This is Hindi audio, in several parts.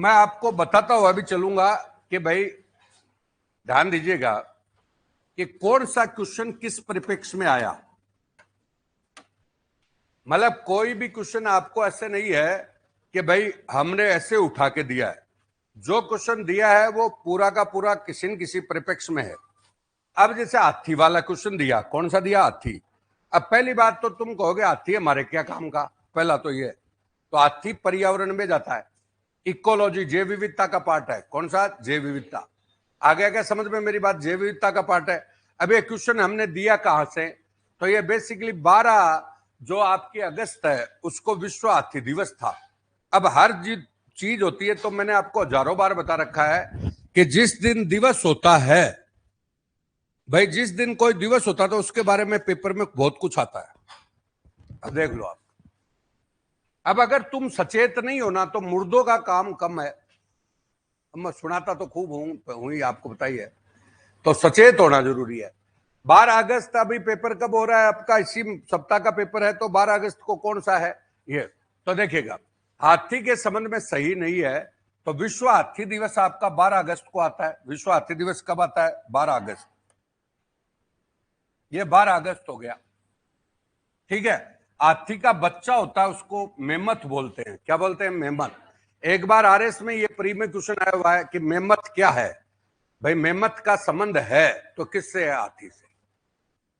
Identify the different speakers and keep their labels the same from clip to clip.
Speaker 1: मैं आपको बताता हुआ भी चलूंगा कि भाई ध्यान दीजिएगा कि कौन सा क्वेश्चन किस परिप्रेक्ष्य में आया। मतलब कोई भी क्वेश्चन आपको ऐसे नहीं है कि भाई हमने ऐसे उठा के दिया है। जो क्वेश्चन दिया है वो पूरा का पूरा किसी न किसी परिप्रेक्ष्य में है। अब जैसे हाथी वाला क्वेश्चन दिया, कौन सा दिया? हाथी। अब पहली बात तो तुम कहोगे हाथी हमारे क्या काम का, पहला तो ये। तो हाथी पर्यावरण में जाता है, इकोलॉजी जैव विविधता का पार्ट है। कौन सा? जैव विविधता। आ गया क्या समझ में मेरी बात? जैव विविधता का पार्ट है। अब ये क्वेश्चन हमने दिया कहां से? तो ये बेसिकली 12 जो आपके अगस्त है उसको विश्व हाथी दिवस था। अब हर चीज होती है तो मैंने आपको हजारों बार बता रखा है कि जिस दिन दिवस होता है भाई, जिस दिन कोई दिवस होता है तो उसके बारे में पेपर में बहुत कुछ आता है। अब देख लो आप। अब अगर तुम सचेत नहीं हो ना तो मुर्दों का काम कम है। अब मैं सुनाता तो खूब हूं आपको बताइए, तो सचेत होना जरूरी है। 12 अगस्त अभी पेपर कब हो रहा है आपका? इसी सप्ताह का पेपर है। तो 12 अगस्त को कौन सा है ये? तो देखिएगा, हाथी के संबंध में सही नहीं है तो विश्व हाथी दिवस आपका 12 अगस्त को आता है। विश्व हाथी दिवस कब आता है? 12 अगस्त। ये 12 अगस्त हो गया, ठीक है। हाथी का बच्चा होता है उसको मेमथ बोलते हैं। क्या बोलते हैं? मेमथ। एक बार आरएस में ये प्री में क्वेश्चन आया हुआ है कि मेमथ क्या है। भाई मेमथ का संबंध है तो किससे है? हाथी से।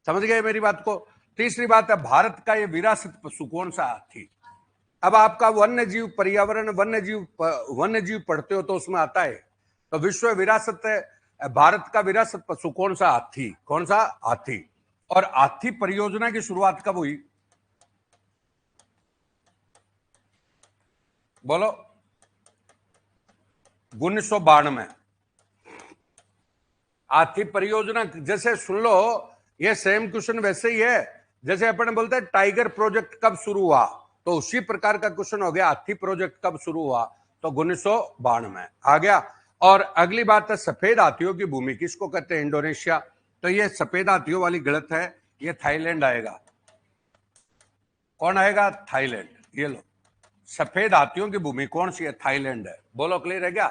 Speaker 1: समझ गए मेरी बात को? तीसरी बात है, भारत का ये विरासत पशु कौन सा? हाथी। अब आपका वन्य जीव पर्यावरण, वन्य जीव पढ़ते हो तो उसमें आता है। तो विश्व विरासत है, भारत का विरासत पशु कौन सा? हाथी। कौन सा? हाथी। और हाथी परियोजना की शुरुआत कब हुई? बोलो। 1992। हाथी परियोजना जैसे सुन लो, ये सेम क्वेश्चन वैसे ही है जैसे अपन बोलते हैं टाइगर प्रोजेक्ट कब शुरू हुआ, तो उसी प्रकार का क्वेश्चन हो गया। हाथी प्रोजेक्ट कब शुरू हुआ? तो 1992 आ गया। और अगली बात है, सफेद हाथियों की भूमि किसको कहते हैं? इंडोनेशिया। तो ये सफेद हाथियों वाली गलत है, ये थाईलैंड आएगा। कौन आएगा? थाईलैंड। ये लो, सफेद हाथियों की भूमि कौन सी है? थाईलैंड है। बोलो, क्लियर है क्या?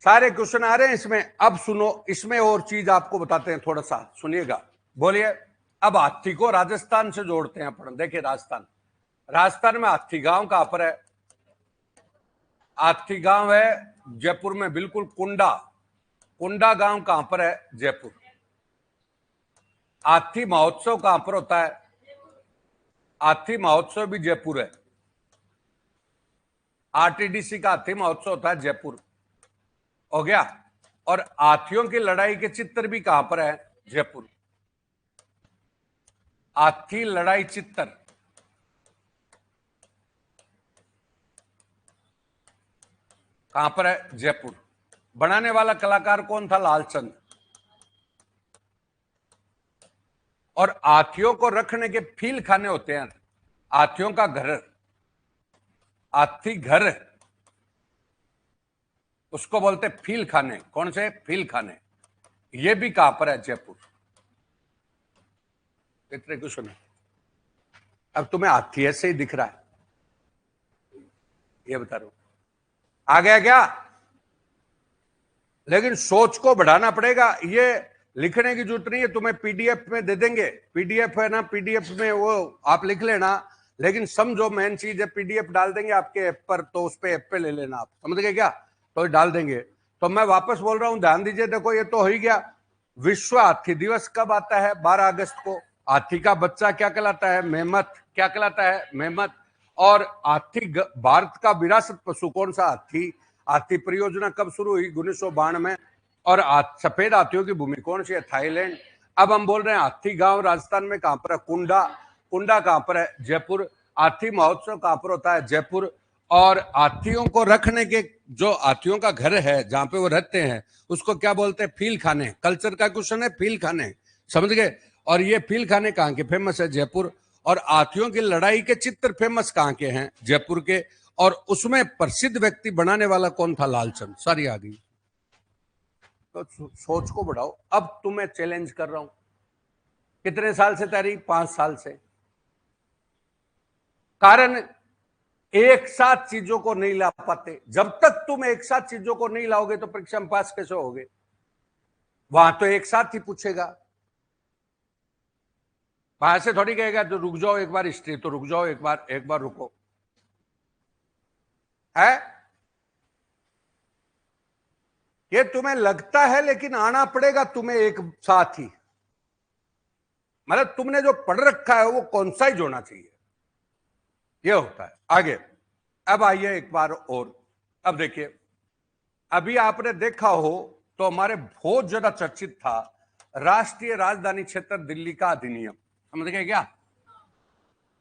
Speaker 1: सारे क्वेश्चन आ रहे हैं इसमें। अब सुनो, इसमें और चीज आपको बताते हैं, थोड़ा सा सुनिएगा। बोलिए। अब हाथी को राजस्थान से जोड़ते हैं अपन। देखिए राजस्थान, राजस्थान में हाथी गांव कहां पर है? हाथी गांव है जयपुर में, बिल्कुल। कुंडा, कुंडा गांव कहां पर है? जयपुर। हाथी महोत्सव कहां पर होता है? हाथी महोत्सव भी जयपुर है। आरटीडीसी का हाथी महोत्सव होता है जयपुर। हो गया। और हाथियों की लड़ाई के चित्र भी कहां पर है? जयपुर। हाथी लड़ाई चित्र कहां पर है? जयपुर। बनाने वाला कलाकार कौन था? लालचंद। और हाथियों को रखने के फील खाने होते हैं, हाथियों का घर, हाथी घर, उसको बोलते फील खाने। कौन से? फील खाने। ये भी कहां पर है? जयपुर। कितने क्वेश्चन है? अब तुम्हें हाथी ऐसे ही दिख रहा है, ये बता रहा हूं। आ गया क्या? लेकिन सोच को बढ़ाना पड़ेगा। ये लिखने की जरूरत नहीं है, तुम्हें पीडीएफ में दे देंगे। पीडीएफ है ना, पीडीएफ में वो आप लिख लेना। लेकिन समझो, मेन चीज है, पीडीएफ डाल देंगे आपके ऐप पर, तो उस पे ऐप पे ले लेना आप। समझ गए क्या? तो डाल देंगे। तो मैं वापस बोल रहा हूं, ध्यान दीजिए। देखो, ये तो हो ही गया। विश्व हाथी दिवस कब आता है? 12 अगस्त को। हाथी का बच्चा क्या कहलाता है? मेमथ। क्या कहलाता है? मेमथ। और हाथी भारत का विरासत पशु कौन सा? हाथी। हाथी परियोजना कब शुरू हुई? 1992 में। और सफेद हाथियों की भूमि कौन सी है? थाईलैंड। अब हम बोल रहे हैं हाथी गांव राजस्थान में कहां पर है? कुंडा। कुंडा कहां पर है? जयपुर। हाथी महोत्सव कहां पर होता है? जयपुर। और हाथियों को रखने के, जो हाथियों का घर है जहां पे वो रहते हैं, उसको क्या बोलते हैं? फील खाने। कल्चर का क्वेश्चन है, फील खाने। समझ गए? और ये फील खाने कहां के फेमस है? जयपुर। और हाथियों की लड़ाई के चित्र फेमस कहां के हैं? जयपुर के। और उसमें प्रसिद्ध व्यक्ति बनाने वाला कौन था? लालचंद। सारी आ गई। तो सोच को बढ़ाओ। अब तुम्हें चैलेंज कर रहा हूं। कितने साल से तैयारी? 5 साल से। कारण एक साथ चीजों को नहीं ला पाते। जब तक तुम एक साथ चीजों को नहीं लाओगे तो परीक्षा में पास कैसे होगे? वहां तो एक साथ ही पूछेगा, वहां से थोड़ी कहेगा तो रुक जाओ एक बार हिस्ट्री, तो रुक जाओ एक बार रुको, है ये तुम्हें लगता है, लेकिन आना पड़ेगा तुम्हें एक साथ ही। मतलब तुमने जो पढ़ रखा है वो कौन सा ही होना चाहिए, ये होता है। आगे अब आइए एक बार और, अब देखिए, अभी आपने देखा हो तो हमारे बहुत ज्यादा चर्चित था राष्ट्रीय राजधानी क्षेत्र दिल्ली का अधिनियम, समझ गए क्या?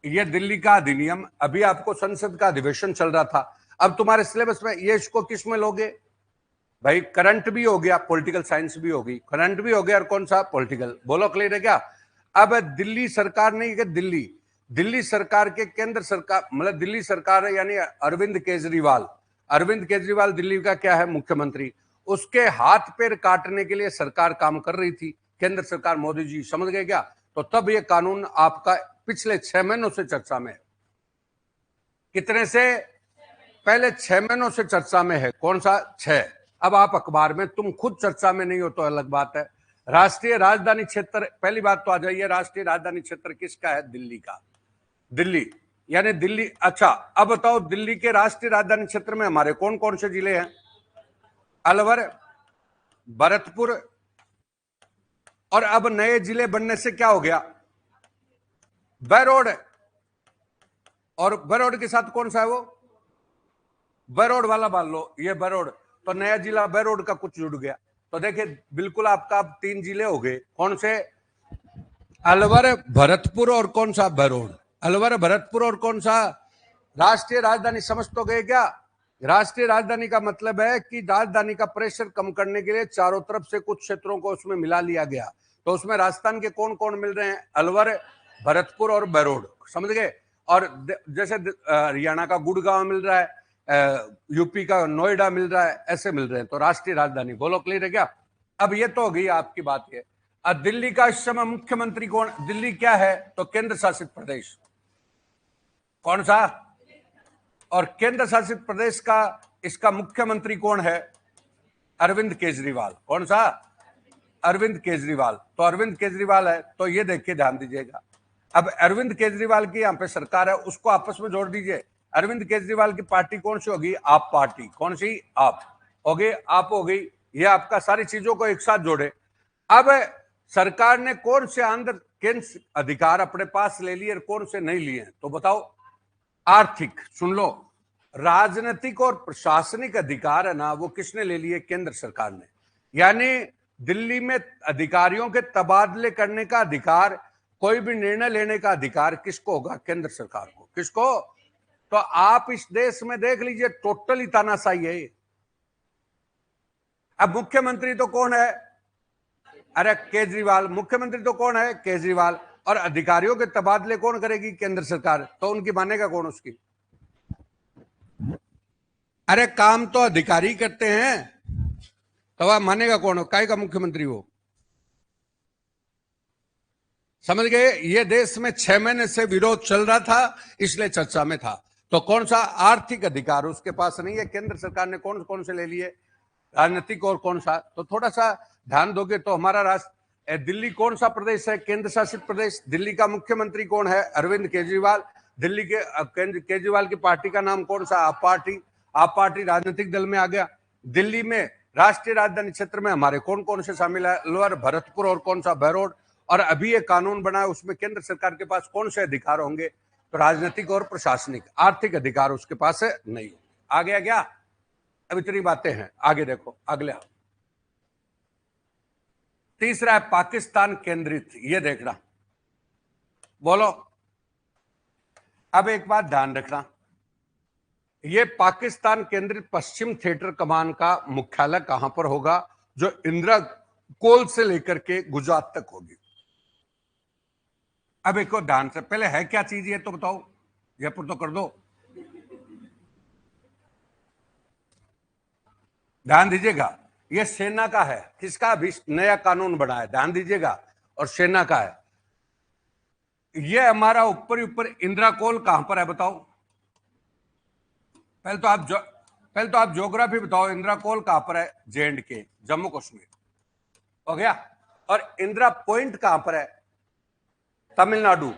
Speaker 1: ये दिल्ली का अधिनियम, अभी आपको संसद का अधिवेशन चल रहा था, अब तुम्हारे सिलेबस में ये इसको किस में लोगे भाई? करंट भी हो गया, पॉलिटिकल साइंस भी होगी, करंट भी हो गया, और कौन सा? पॉलिटिकल। बोलो क्लियर है क्या? अब दिल्ली सरकार नहीं कि दिल्ली सरकार के केंद्र सरकार, मतलब दिल्ली सरकार है यानी अरविंद केजरीवाल दिल्ली का क्या है? मुख्यमंत्री। उसके हाथ पैर काटने के लिए सरकार काम कर रही थी, केंद्र सरकार, मोदी जी, समझ गए क्या? तो तब ये कानून आपका पिछले 6 महीनों से चर्चा में है। कितने से? पहले 6 महीनों से चर्चा में है। कौन सा? 6। अब आप अखबार में, तुम खुद चर्चा में नहीं हो तो अलग बात है। राष्ट्रीय राजधानी क्षेत्र, पहली बात तो आ जाइए, राष्ट्रीय राजधानी क्षेत्र किसका है? दिल्ली का। दिल्ली यानी दिल्ली। अच्छा अब बताओ, दिल्ली के राष्ट्रीय राजधानी क्षेत्र में हमारे कौन कौन से जिले हैं? अलवर, भरतपुर, और अब नए जिले बनने से क्या हो गया? बरोड, और बरोड के साथ कौन सा है? वो बरोड वाला मान लो, ये बरोड, तो नया जिला बरोड का कुछ जुड़ गया। तो देखिए बिल्कुल आपका अब 3 जिले हो गए। कौन से? अलवर, भरतपुर और कौन सा? बरोड। अलवर, भरतपुर और कौन सा? राष्ट्रीय राजधानी समझ तो गए क्या? राष्ट्रीय राजधानी का मतलब है कि राजधानी का प्रेशर कम करने के लिए चारों तरफ से कुछ क्षेत्रों को उसमें मिला लिया गया। तो उसमें राजस्थान के कौन कौन मिल रहे हैं? अलवर, भरतपुर और बरोड, समझ गए? और जैसे हरियाणा का गुड़गांव मिल रहा है, यूपी का नोएडा मिल रहा है, ऐसे मिल रहे हैं। तो राष्ट्रीय राजधानी, बोलो क्लियर है क्या? अब ये तो हो गई आपकी बात। ये दिल्ली का इस समय मुख्यमंत्री कौन? दिल्ली क्या है? तो केंद्र शासित प्रदेश। कौन सा? और केंद्र शासित प्रदेश का इसका मुख्यमंत्री कौन है? अरविंद केजरीवाल। कौन सा? अरविंद केजरीवाल। तो अरविंद केजरीवाल है, तो ये देखिए ध्यान दीजिएगा। अब अरविंद केजरीवाल की यहां पे सरकार है, उसको आपस में जोड़ दीजिए। अरविंद केजरीवाल की पार्टी कौन सी होगी? आप पार्टी। कौन सी? आप हो गई, आप हो गई। ये आपका सारी चीजों को एक साथ जोड़े। अब सरकार ने कौन से केंद्र अधिकार अपने पास ले लिए और कौन से नहीं लिए? तो बताओ। आर्थिक, सुन लो, राजनीतिक और प्रशासनिक अधिकार है ना, वो किसने ले लिए? केंद्र सरकार ने। यानी दिल्ली में अधिकारियों के तबादले करने का अधिकार, कोई भी निर्णय लेने का अधिकार किसको होगा? केंद्र सरकार को। किसको? तो आप इस देश में देख लीजिए, टोटली तानाशाही है। अब मुख्यमंत्री तो कौन है? अरे केजरीवाल। मुख्यमंत्री तो कौन है? केजरीवाल। और अधिकारियों के तबादले कौन करेगी? केंद्र सरकार। तो उनकी मानेगा कौन उसकी? अरे काम तो अधिकारी करते हैं, तो वह मानेगा कौन? काय का मुख्यमंत्री हो? समझ गए? ये देश में 6 महीने से विरोध चल रहा था, इसलिए चर्चा में था। तो कौन सा? आर्थिक अधिकार उसके पास नहीं है। केंद्र सरकार ने कौन कौन से ले लिए? राजनीतिक और कौन सा? तो थोड़ा सा ध्यान दोगे तो हमारा राष्ट्र दिल्ली कौन सा प्रदेश है? केंद्र शासित प्रदेश। दिल्ली का मुख्यमंत्री कौन है? अरविंद केजरीवाल। दिल्ली के केजरीवाल की पार्टी का नाम कौन सा? आप पार्टी। आप पार्टी राजनीतिक दल में आ गया। दिल्ली में राष्ट्रीय राजधानी क्षेत्र में हमारे कौन कौन से शामिल है? अलवर, भरतपुर और कौन सा? बहरोड। और अभी ये कानून बना है, उसमें केंद्र सरकार के पास कौन से अधिकार होंगे? तो राजनीतिक और प्रशासनिक। आर्थिक अधिकार उसके पास है नहीं। आ गया क्या? अब इतनी बातें हैं, आगे देखो। अगला तीसरा है पाकिस्तान केंद्रित। ये देखना, बोलो। अब एक बात ध्यान रखना, ये पाकिस्तान केंद्रित पश्चिम थिएटर कमान का मुख्यालय कहां पर होगा? जो इंदिरा कोल से लेकर के गुजरात तक होगी। अब एक ध्यान से, पहले है क्या चीज ये तो बताओ, जयपुर तो कर दो। ध्यान दीजिएगा, ये सेना का है। किसका? अभी नया कानून बना है, ध्यान दीजिएगा, और सेना का है। ये हमारा ऊपर इंदिरा कोल कहां पर है बताओ? पहले तो आप ज्योग्राफी बताओ, इंदिरा कोल कहां पर है? J&K, जम्मू कश्मीर हो गया। और इंदिरा पॉइंट कहां पर है? तमिलनाडु।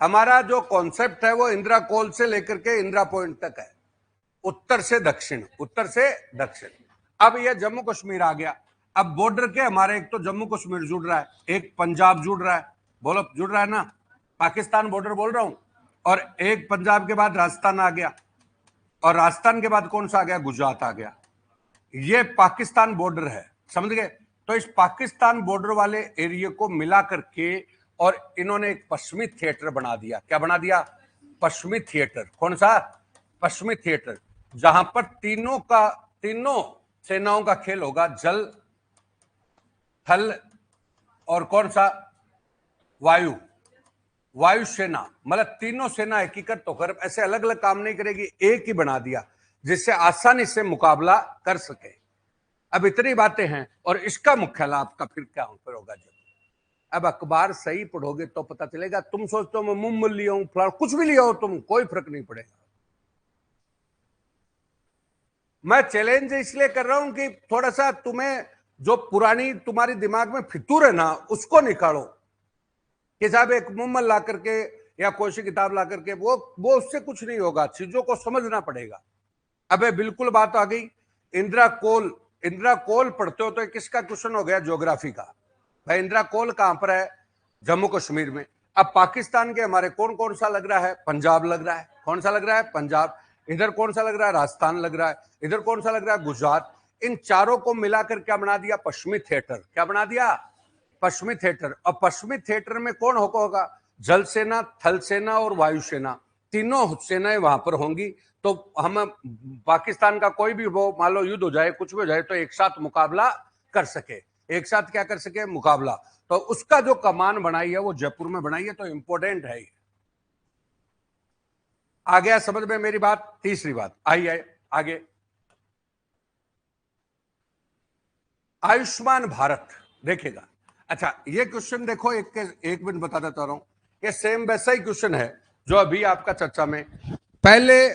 Speaker 1: हमारा जो कॉन्सेप्ट है वो इंदिरा कोल से लेकर के इंदिरा पॉइंट तक है, उत्तर से दक्षिण, उत्तर से दक्षिण। अब यह जम्मू कश्मीर आ गया। अब बॉर्डर के हमारे एक तो जम्मू कश्मीर जुड़ रहा है, एक पंजाब जुड़ रहा है, बोलो जुड़ रहा है ना, पाकिस्तान बॉर्डर बोल रहा हूं, और एक पंजाब के बाद राजस्थान आ गया, और राजस्थान के बाद कौन सा आ गया? गुजरात आ गया। ये पाकिस्तान बॉर्डर है, समझ गए? तो इस पाकिस्तान बॉर्डर वाले एरिया को मिला करके और इन्होंने एक पश्चिमी थिएटर बना दिया। क्या बना दिया? पश्चिमी थिएटर। कौन सा? पश्चिमी थिएटर, जहां पर तीनों सेनाओं का खेल होगा, जल, थल और कौन सा? वायु। वायुसेना, मतलब तीनों सेना एकीकृत होकर ऐसे अलग अलग काम नहीं करेगी, एक ही बना दिया जिससे आसानी से मुकाबला कर सके। अब इतनी बातें हैं, और इसका मुख्य लाभ का फिर क्या पर होगा? जब अब अखबार सही पढ़ोगे तो पता चलेगा। तुम सोचते हो मैं मुंह लिया हूं, फलाना कुछ भी लिया हो तुम, कोई फर्क नहीं पड़ेगा। मैं चैलेंज इसलिए कर रहा हूं कि थोड़ा सा तुम्हें जो पुरानी तुम्हारी दिमाग में फितूर है ना, उसको निकालो कि साहब एक मुम्मल ला करके या कोई सी किताब ला करके वो उससे कुछ नहीं होगा, चीजों को समझना पड़ेगा। अबे बिल्कुल बात आ गई। इंदिरा कोल पढ़ते हो तो किसका क्वेश्चन हो गया? ज्योग्राफी का। भाई इंदिरा कोल कहां पर है? जम्मू कश्मीर में। अब पाकिस्तान के हमारे कौन कौन सा लग रहा है? पंजाब लग रहा है। कौन सा लग रहा है? पंजाब। इधर कौन सा लग रहा है? राजस्थान लग रहा है। इधर कौन सा लग रहा है? गुजरात। इन चारों को मिलाकर क्या बना दिया? पश्चिमी थिएटर। क्या बना दिया? पश्चिमी थिएटर। और पश्चिमी थिएटर में कौन होगा? जल सेना, थल सेना और वायुसेना, तीनों सेनाएं वहां पर होंगी। तो हम पाकिस्तान का कोई भी वो मान लो युद्ध हो जाए, कुछ भी हो जाए, तो एक साथ मुकाबला कर सके। एक साथ क्या कर सके? मुकाबला। तो उसका जो कमान बनाई है वो जयपुर में बनाई है, तो इंपोर्टेंट है। आ गया समझ में मेरी बात? तीसरी बात आइए आगे, आयुष्मान भारत देखेगा। अच्छा ये क्वेश्चन देखो, एक मिनट बता देता रहा हूं, ये सेम वैसा ही क्वेश्चन है जो अभी आपका चर्चा में। पहले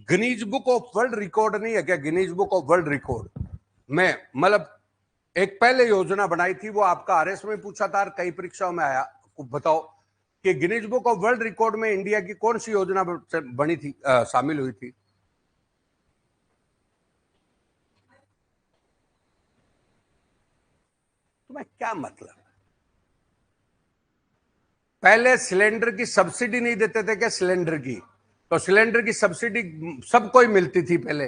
Speaker 1: Guinness book of world record नहीं है क्या? Guinness book of world record में मतलब एक पहले योजना बनाई थी, वो आपका आरएस में पूछा था, कई परीक्षाओं में आया। बताओ कि Guinness book of world record में इंडिया की कौन सी योजना बनी थी, शामिल हुई थी? तुम्हें क्या मतलब? पहले सिलेंडर की सब्सिडी नहीं देते थे क्या? सिलेंडर की, तो सिलेंडर की सब्सिडी सबको ही मिलती थी पहले।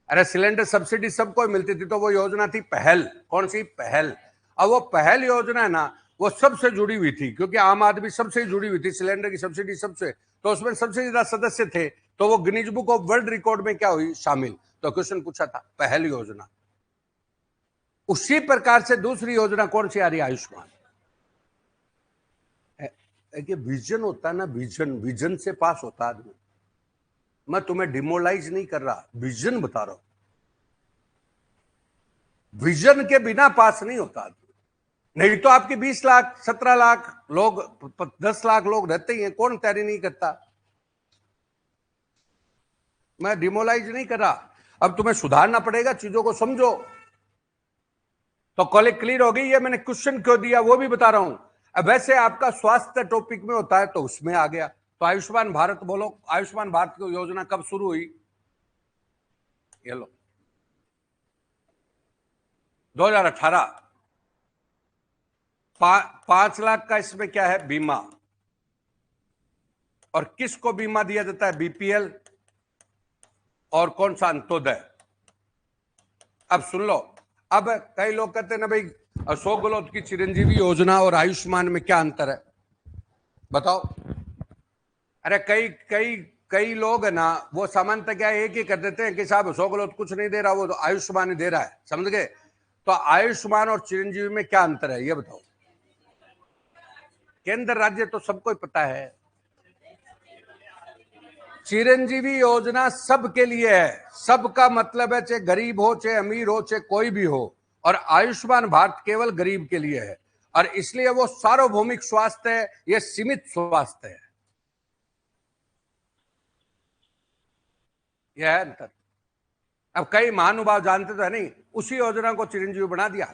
Speaker 1: अरे सिलेंडर सब्सिडी सबको ही मिलती थी, तो वो योजना थी पहल। कौन सी? पहल। अब वो पहल योजना है ना, वो सबसे जुड़ी हुई थी, क्योंकि आम आदमी सबसे जुड़ी हुई थी, सिलेंडर की सब्सिडी सबसे, तो उसमें सबसे ज्यादा सदस्य थे, तो वो Guinness book of world record में क्या हुई? शामिल। तो क्वेश्चन पूछा था पहल योजना। उसी प्रकार से दूसरी योजना कौन सी आ रही है? आयुष्मान। कि विजन होता है ना, विजन, विजन से पास होता आदमी। मैं तुम्हें डिमोलाइज नहीं कर रहा, विजन बता रहा हूं। विजन के बिना पास नहीं होता आदमी। नहीं तो आपके 20 लाख 17 लाख लोग, 10 लाख लोग रहते ही हैं, कौन तैयारी नहीं करता? मैं डिमोलाइज नहीं कर रहा। अब तुम्हें सुधारना पड़ेगा, चीजों को समझो। तो कॉलेज क्लियर हो गई है? मैंने क्वेश्चन क्यों दिया वो भी बता रहा हूं। अब वैसे आपका स्वास्थ्य टॉपिक में होता है तो उसमें आ गया। तो आयुष्मान भारत बोलो, आयुष्मान भारत की योजना कब शुरू हुई? ये लो 2018। 5 लाख का इसमें क्या है? बीमा। और किसको बीमा दिया जाता है? बीपीएल और कौन सा? अंत्योदय। अब सुन लो, अब कई लोग कहते हैं ना भाई, अशोक गहलोत की चिरंजीवी योजना और आयुष्मान में क्या अंतर है बताओ? अरे कई कई कई लोग है ना, वो सामान्यतः क्या एक ही कर देते हैं कि साहब अशोक गहलोत कुछ नहीं दे रहा, वो तो आयुष्मान ही दे रहा है, समझ गए? तो आयुष्मान और चिरंजीवी में क्या अंतर है ये बताओ? केंद्र राज्य तो सबको ही पता है। चिरंजीवी योजना सबके लिए है, सबका मतलब है, चाहे गरीब हो, चाहे अमीर हो, चाहे कोई भी हो। और आयुष्मान भारत केवल गरीब के लिए है, और इसलिए वो सार्वभौमिक स्वास्थ्य है, ये सीमित स्वास्थ्य है। यह है अंतर। अब कई महानुभाव जानते तो है नहीं, उसी योजना को चिरंजीवी बना दिया।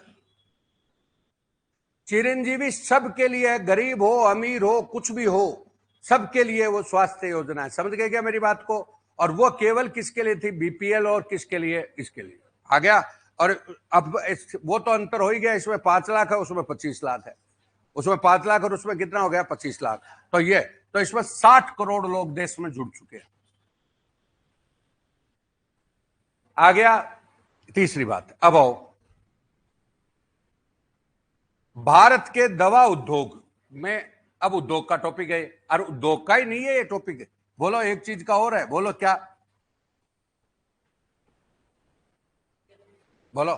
Speaker 1: चिरंजीवी सबके लिए है, गरीब हो अमीर हो कुछ भी हो, सबके लिए वो स्वास्थ्य योजना है। समझ गए क्या मेरी बात को? और वो केवल किसके लिए थी? बीपीएल और किसके लिए? इसके लिए आ गया। और अब वो तो अंतर हो ही गया, इसमें 5 लाख है उसमें 25 लाख है, उसमें 5 लाख और उसमें कितना हो गया? 25 लाख। तो इसमें 60 करोड़ लोग देश में जुड़ चुके हैं। आ गया तीसरी बात। अब आओ, भारत के दवा उद्योग में, अब उद्योग का टॉपिक है, और उद्योग का ही नहीं है ये टॉपिक है, बोलो एक चीज का और है, बोलो क्या? बोलो।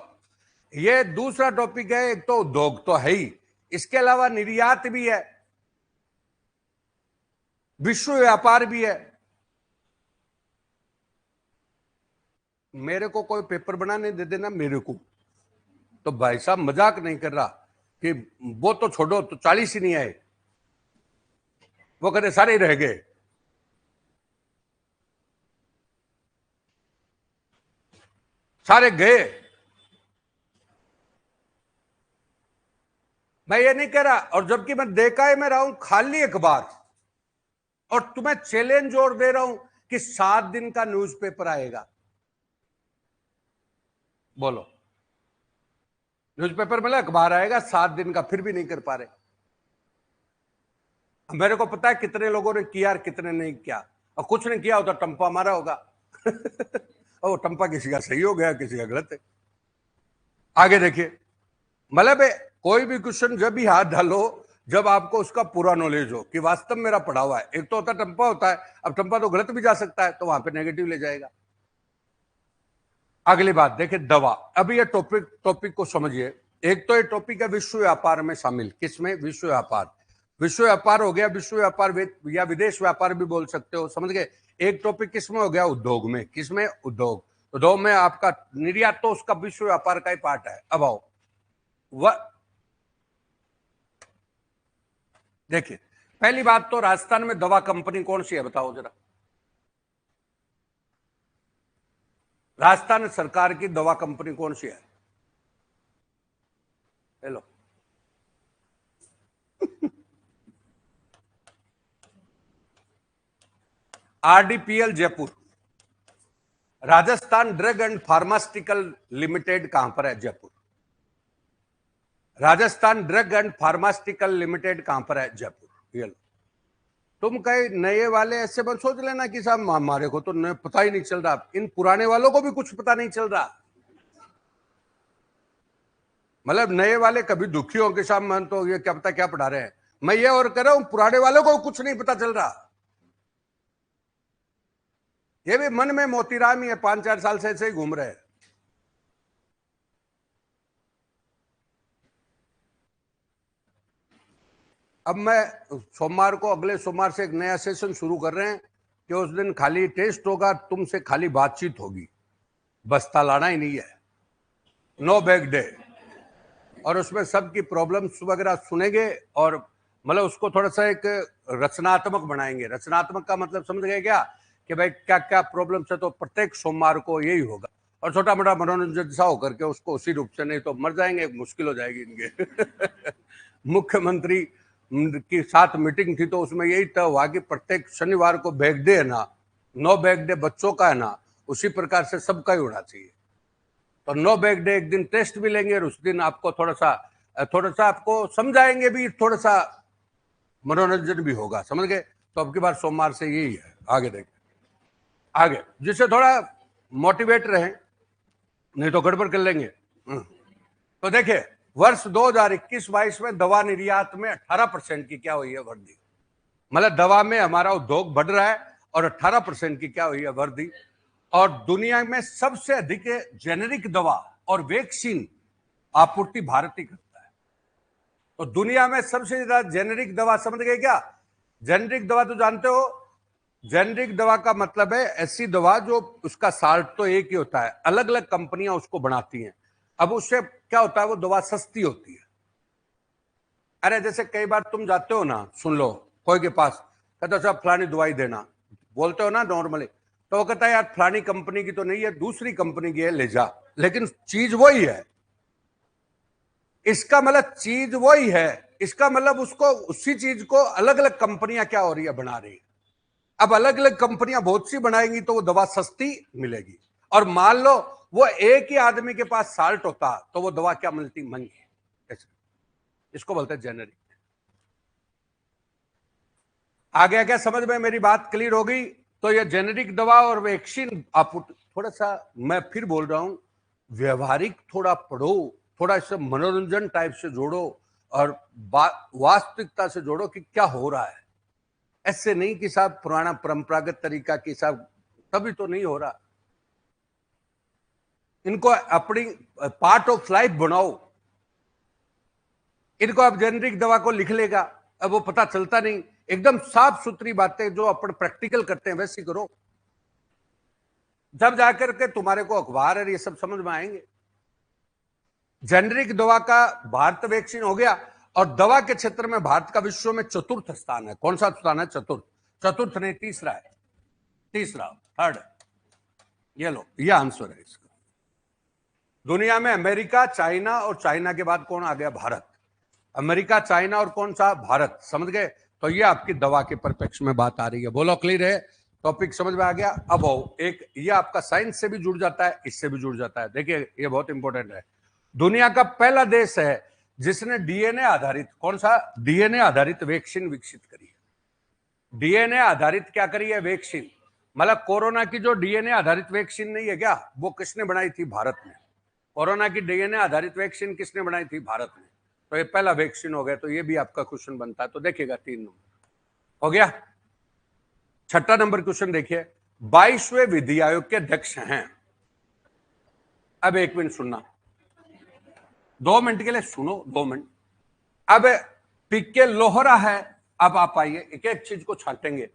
Speaker 1: ये दूसरा टॉपिक है। एक तो उद्योग तो है ही, इसके अलावा निर्यात भी है, विश्व व्यापार भी है। मेरे को कोई पेपर बनाने दे देना मेरे को, तो भाई साहब मजाक नहीं कर रहा कि वो तो छोड़ो, तो 40 ही नहीं आए, वो कहते सारे रह गए। सारे गए। मैं ये नहीं कह रहा, और जबकि मैं देखा है, मैं रहा हूं खाली अखबार, और तुम्हें चैलेंज और दे रहा हूं कि 7 दिन का न्यूज़पेपर आएगा। बोलो, न्यूज़पेपर मिला, अखबार आएगा 7 दिन का, फिर भी नहीं कर पा रहे। मेरे को पता है कितने लोगों ने किया और कितने नहीं किया, और कुछ नहीं किया होता टंपा मारा होगा। और वो टंपा किसी का सही हो गया, किसी का गलत है। आगे देखिए, मतलब कोई भी क्वेश्चन जब भी हाथ डालो, जब आपको उसका पूरा नॉलेज हो कि वास्तव में मेरा पढ़ा हुआ है। एक तो होता टंपा होता है, अब टंपा तो गलत भी जा सकता है, तो वहां पे नेगेटिव ले जाएगा। अगली बात देखिए, दवा। अभी ये टॉपिक को समझिए। एक तो ये टॉपिक है विश्व व्यापार में शामिल, किसमें? विश्व व्यापार। विश्व व्यापार हो गया, विश्व व्यापार या विदेश व्यापार भी बोल सकते हो, समझ गए। एक टॉपिक किसमें हो गया? उद्योग में। किसमें? उद्योग। उद्योग में आपका निर्यात तो उसका विश्व व्यापार का ही पार्ट है। अब आओ, देखिए, पहली बात तो राजस्थान में दवा कंपनी कौन सी है बताओ जरा? राजस्थान सरकार की दवा कंपनी कौन सी है? Hello. RDPL Jaipur. Rajasthan drug and pharmaceutical limited कहां पर है? Jaipur. Rajasthan drug and pharmaceutical limited कहां पर है? जयपुर। ये लो। तुम कहे नए वाले ऐसे मत सोच लेना कि साहब हमारे को तो पता ही नहीं चल रहा, इन पुराने वालों को भी कुछ पता नहीं चल रहा। मतलब नए वाले कभी दुखी हो कि साहब मन तो ये क्या पता क्या पढ़ा रहे हैं। मैं ये और कर रहा हूं, पुराने वालों को कुछ नहीं पता चल रहा। ये भी मन में मोतीराम ही है, 5-4 साल से ऐसे ही घूम रहे हैं। अब मैं सोमवार को, अगले सोमवार से एक नया सेशन शुरू कर रहे हैं कि उस दिन खाली टेस्ट होगा, तुमसे खाली बातचीत होगी, बस्ता लाना ही नहीं है, नो बैग डे। और उसमें सबकी प्रॉब्लम्स वगैरह सुनेंगे, और मतलब उसको थोड़ा सा एक रचनात्मक बनाएंगे। रचनात्मक का मतलब समझ गए क्या? कि भाई क्या क्या प्रॉब्लम्स है, तो प्रत्येक सोमवार को यही होगा। और छोटा मोटा मनोरंजन सा होकर के उसको उसी रूप से, नहीं तो मर जाएंगे, मुश्किल हो जाएगी इनके। मुख्यमंत्री की साथ मीटिंग थी, तो उसमें यही तय हुआ कि प्रत्येक शनिवार को बैग डे है ना, नो बैग डे बच्चों का है ना, उसी प्रकार से सबका ही होना चाहिए। तो नो बैग डे एक दिन टेस्ट भी लेंगे, और उस दिन आपको थोड़ा सा आपको समझाएंगे भी, थोड़ा सा मनोरंजन भी होगा, समझ गए। तो अब की बार सोमवार से यही है। आगे देखें, आगे जिससे थोड़ा मोटिवेट रहे, नहीं तो गड़बड़ कर लेंगे। तो देखिए, वर्ष 2021-22 में दवा निर्यात में 18% की क्या हुई है? वृद्धि। मतलब दवा में हमारा उद्योग बढ़ रहा है, और 18% की क्या हुई है? वृद्धि। और दुनिया में सबसे अधिक जेनेरिक दवा और वैक्सीन आपूर्ति भारत ही करता है। तो दुनिया में सबसे ज्यादा जेनेरिक दवा, समझ गए क्या? जेनेरिक दवा तो जानते हो, जेनेरिक दवा का मतलब है ऐसी दवा जो उसका साल्ट तो एक ही होता है, अलग अलग कंपनियां उसको बनाती हैं। अब उससे क्या होता है? वो दवा सस्ती होती है। अरे जैसे कई बार तुम जाते हो ना, सुन लो, कोई के पास कहते हो साहब फलानी दवाई देना, बोलते हो ना नॉर्मली, तो वो कहता है यार फलानी कंपनी की तो नहीं है, दूसरी कंपनी की है, ले जा, लेकिन चीज वही है। इसका मतलब चीज वही है, इसका मतलब उसको उसी चीज को अलग अलग कंपनियां क्या हो रही है, बना रही है। अब अलग अलग कंपनियां बहुत सी बनाएंगी तो वो दवा सस्ती मिलेगी, और मान लो वो एक ही आदमी के पास साल्ट होता तो वो दवा क्या मिलती, महंगी। इसको बोलते हैं जेनेरिक। आ गया क्या समझ में, मेरी बात क्लियर हो गई? तो ये जेनेरिक दवा और वैक्सीन, आप थोड़ा सा, मैं फिर बोल रहा हूं, व्यवहारिक थोड़ा पढ़ो, थोड़ा इससे मनोरंजन टाइप से जोड़ो और वास्तविकता से जोड़ो कि क्या हो रहा है। ऐसे नहीं कि साहब पुराना परंपरागत तरीका की साहब, तभी तो नहीं हो रहा। इनको अपनी पार्ट ऑफ लाइफ बनाओ। इनको अब जेनेरिक दवा को लिख लेगा, अब वो पता चलता नहीं। एकदम साफ सुथरी बातें जो अपन प्रैक्टिकल करते हैं वैसी करो, जब जाकर के तुम्हारे को अखबार और ये सब समझ में आएंगे। जेनेरिक दवा का भारत वैक्सीन हो गया, और दवा के क्षेत्र में भारत का विश्व में चतुर्थ स्थान है। कौन सा स्थान है? चतुर्थ। चतुर्थ नहीं, तीसरा है, तीसरा, थर्ड। ये लो, ये आंसर है इसका। दुनिया में अमेरिका, चाइना, और चाइना के बाद कौन आ गया? भारत। अमेरिका, चाइना और कौन सा? भारत। समझ गए? तो ये आपकी दवा के परिप्रेक्ष्य में बात आ रही है। बोलो क्लियर है? टॉपिक समझ में आ गया? अब आओ, एक ये आपका साइंस से भी जुड़ जाता है, इससे भी जुड़ जाता है। देखिए ये बहुत इंपॉर्टेंट है। दुनिया का पहला देश है जिसने डीएनए आधारित, कौन सा? डीएनए आधारित वैक्सीन विकसित करी है। डीएनए आधारित क्या करी है? वैक्सीन। मतलब कोरोना की जो डीएनए आधारित वैक्सीन नहीं है क्या, वो किसने बनाई थी? भारत ने। कोरोना की डीएनए आधारित वैक्सीन किसने बनाई थी? भारत ने। तो ये पहला वैक्सीन हो गया। तो ये भी आपका क्वेश्चन बनता है। तो देखिएगा 3 नंबर हो गया। छठा नंबर क्वेश्चन देखिए, 22वें विधि आयोग के अध्यक्ष हैं। अब 1 मिनट सुनना, 2 मिनट के लिए सुनो, 2 मिनट। अब पीके लोहरा है। अब आप आइए, एक एक चीज को छांटेंगे।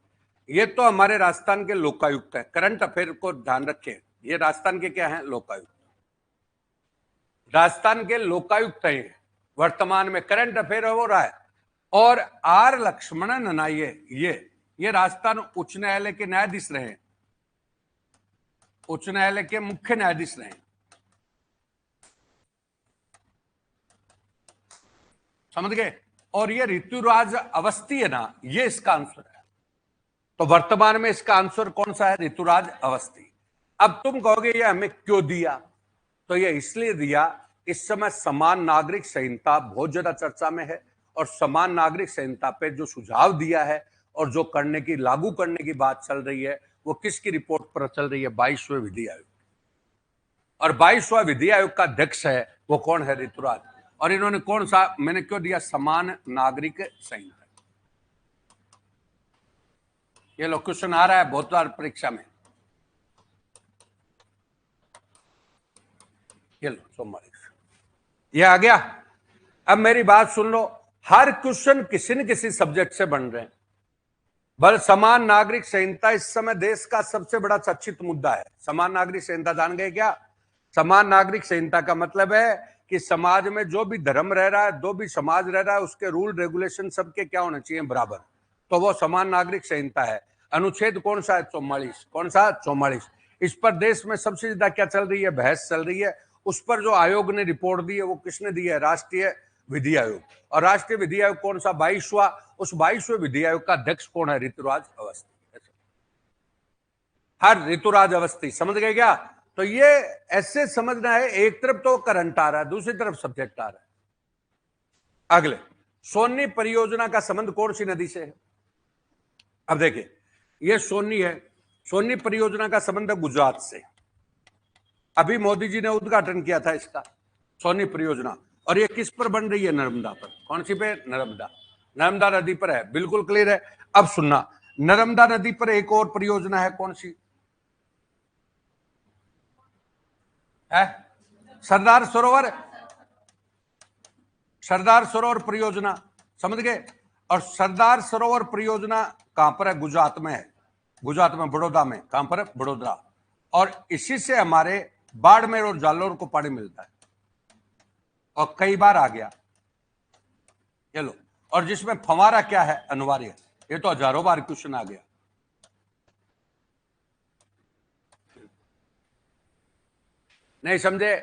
Speaker 1: ये तो हमारे राजस्थान के लोकायुक्त है, करंट अफेयर को ध्यान रखें। ये राजस्थान के क्या है? लोकायुक्त। राजस्थान के लोकायुक्त हैं, वर्तमान में करंट अफेयर हो रहा है। और आर लक्ष्मणन ननाये, ये राजस्थान उच्च न्यायालय के न्यायाधीश रहे, उच्च न्यायालय के मुख्य न्यायाधीश रहे। समझ गए? और ये ऋतुराज अवस्थी है ना, ये इसका आंसर है। तो वर्तमान में इसका आंसर कौन सा है? ऋतुराज अवस्थी। अब तुम कहोगे ये हमें क्यों दिया? तो ये इसलिए दिया, इस समय समान नागरिक संहिता बहुत ज्यादा चर्चा में है, और समान नागरिक संहिता पे जो सुझाव दिया है और जो करने की, लागू करने की बात चल रही है, वो किसकी रिपोर्ट पर चल रही है? 22वें विधि आयोग। और 22वां विधि आयोग का अध्यक्ष है वो कौन है? ऋतुराज। और इन्होंने कौन सा, मैंने क्यों दिया? समान नागरिक संहिता। ये लो, क्वेश्चन आ रहा है बहुत बार परीक्षा में। ये लो, सोमवार ये आ गया। अब मेरी बात सुन लो, हर क्वेश्चन किसी न किसी सब्जेक्ट से बन रहे हैं। बल समान नागरिक संहिता इस समय देश का सबसे बड़ा चर्चित मुद्दा है। समान नागरिक संहिता जान गए क्या? समान नागरिक संहिता का मतलब है कि समाज में जो भी धर्म रह रहा है, जो भी समाज रह रहा है, उसके रूल रेगुलेशन सबके क्या होने चाहिए? बराबर। तो वो समान नागरिक संहिता है। अनुच्छेद कौन सा है? 44। कौन सा? 44। इस पर देश में सबसे ज्यादा क्या चल रही है? बहस चल रही है। उस पर जो आयोग ने रिपोर्ट दी है वो किसने दी है? राष्ट्रीय विधि आयोग। और राष्ट्रीय विधि आयोग कौन सा? 22वां। उस 22वें विधि आयोग का अध्यक्ष कौन है? ऋतुराज अवस्थी। हर ऋतुराज अवस्थी। समझ गए क्या? तो ये ऐसे समझना है, एक तरफ तो करंट आ रहा है, दूसरी तरफ सब्जेक्ट आ रहा है। अगले, सोनी परियोजना का संबंध कौन सी नदी से है? अब देखिए, ये सोनी है, सोनी परियोजना का संबंध है गुजरात से। अभी मोदी जी ने उद्घाटन किया था इसका, सोनी परियोजना। और ये किस पर बन रही है? नर्मदा पर। कौन सी पे? नर्मदा। नर्मदा नदी पर है, बिल्कुल क्लियर है। अब सुनना, नर्मदा नदी पर एक और परियोजना है, कौन सी है? सरदार सरोवर, सरदार सरोवर परियोजना। समझ गए? और सरदार सरोवर परियोजना कहां पर है? गुजरात में है। गुजरात में, बड़ौदा में। कहां पर है? बड़ोदरा। और इसी से हमारे बाड़मेर और जालोर को पानी मिलता है, और कई बार आ गया। चलो, और जिसमें फवारा क्या है? अनिवार्य। ये तो हजारों बार क्वेश्चन आ गया। नहीं समझे?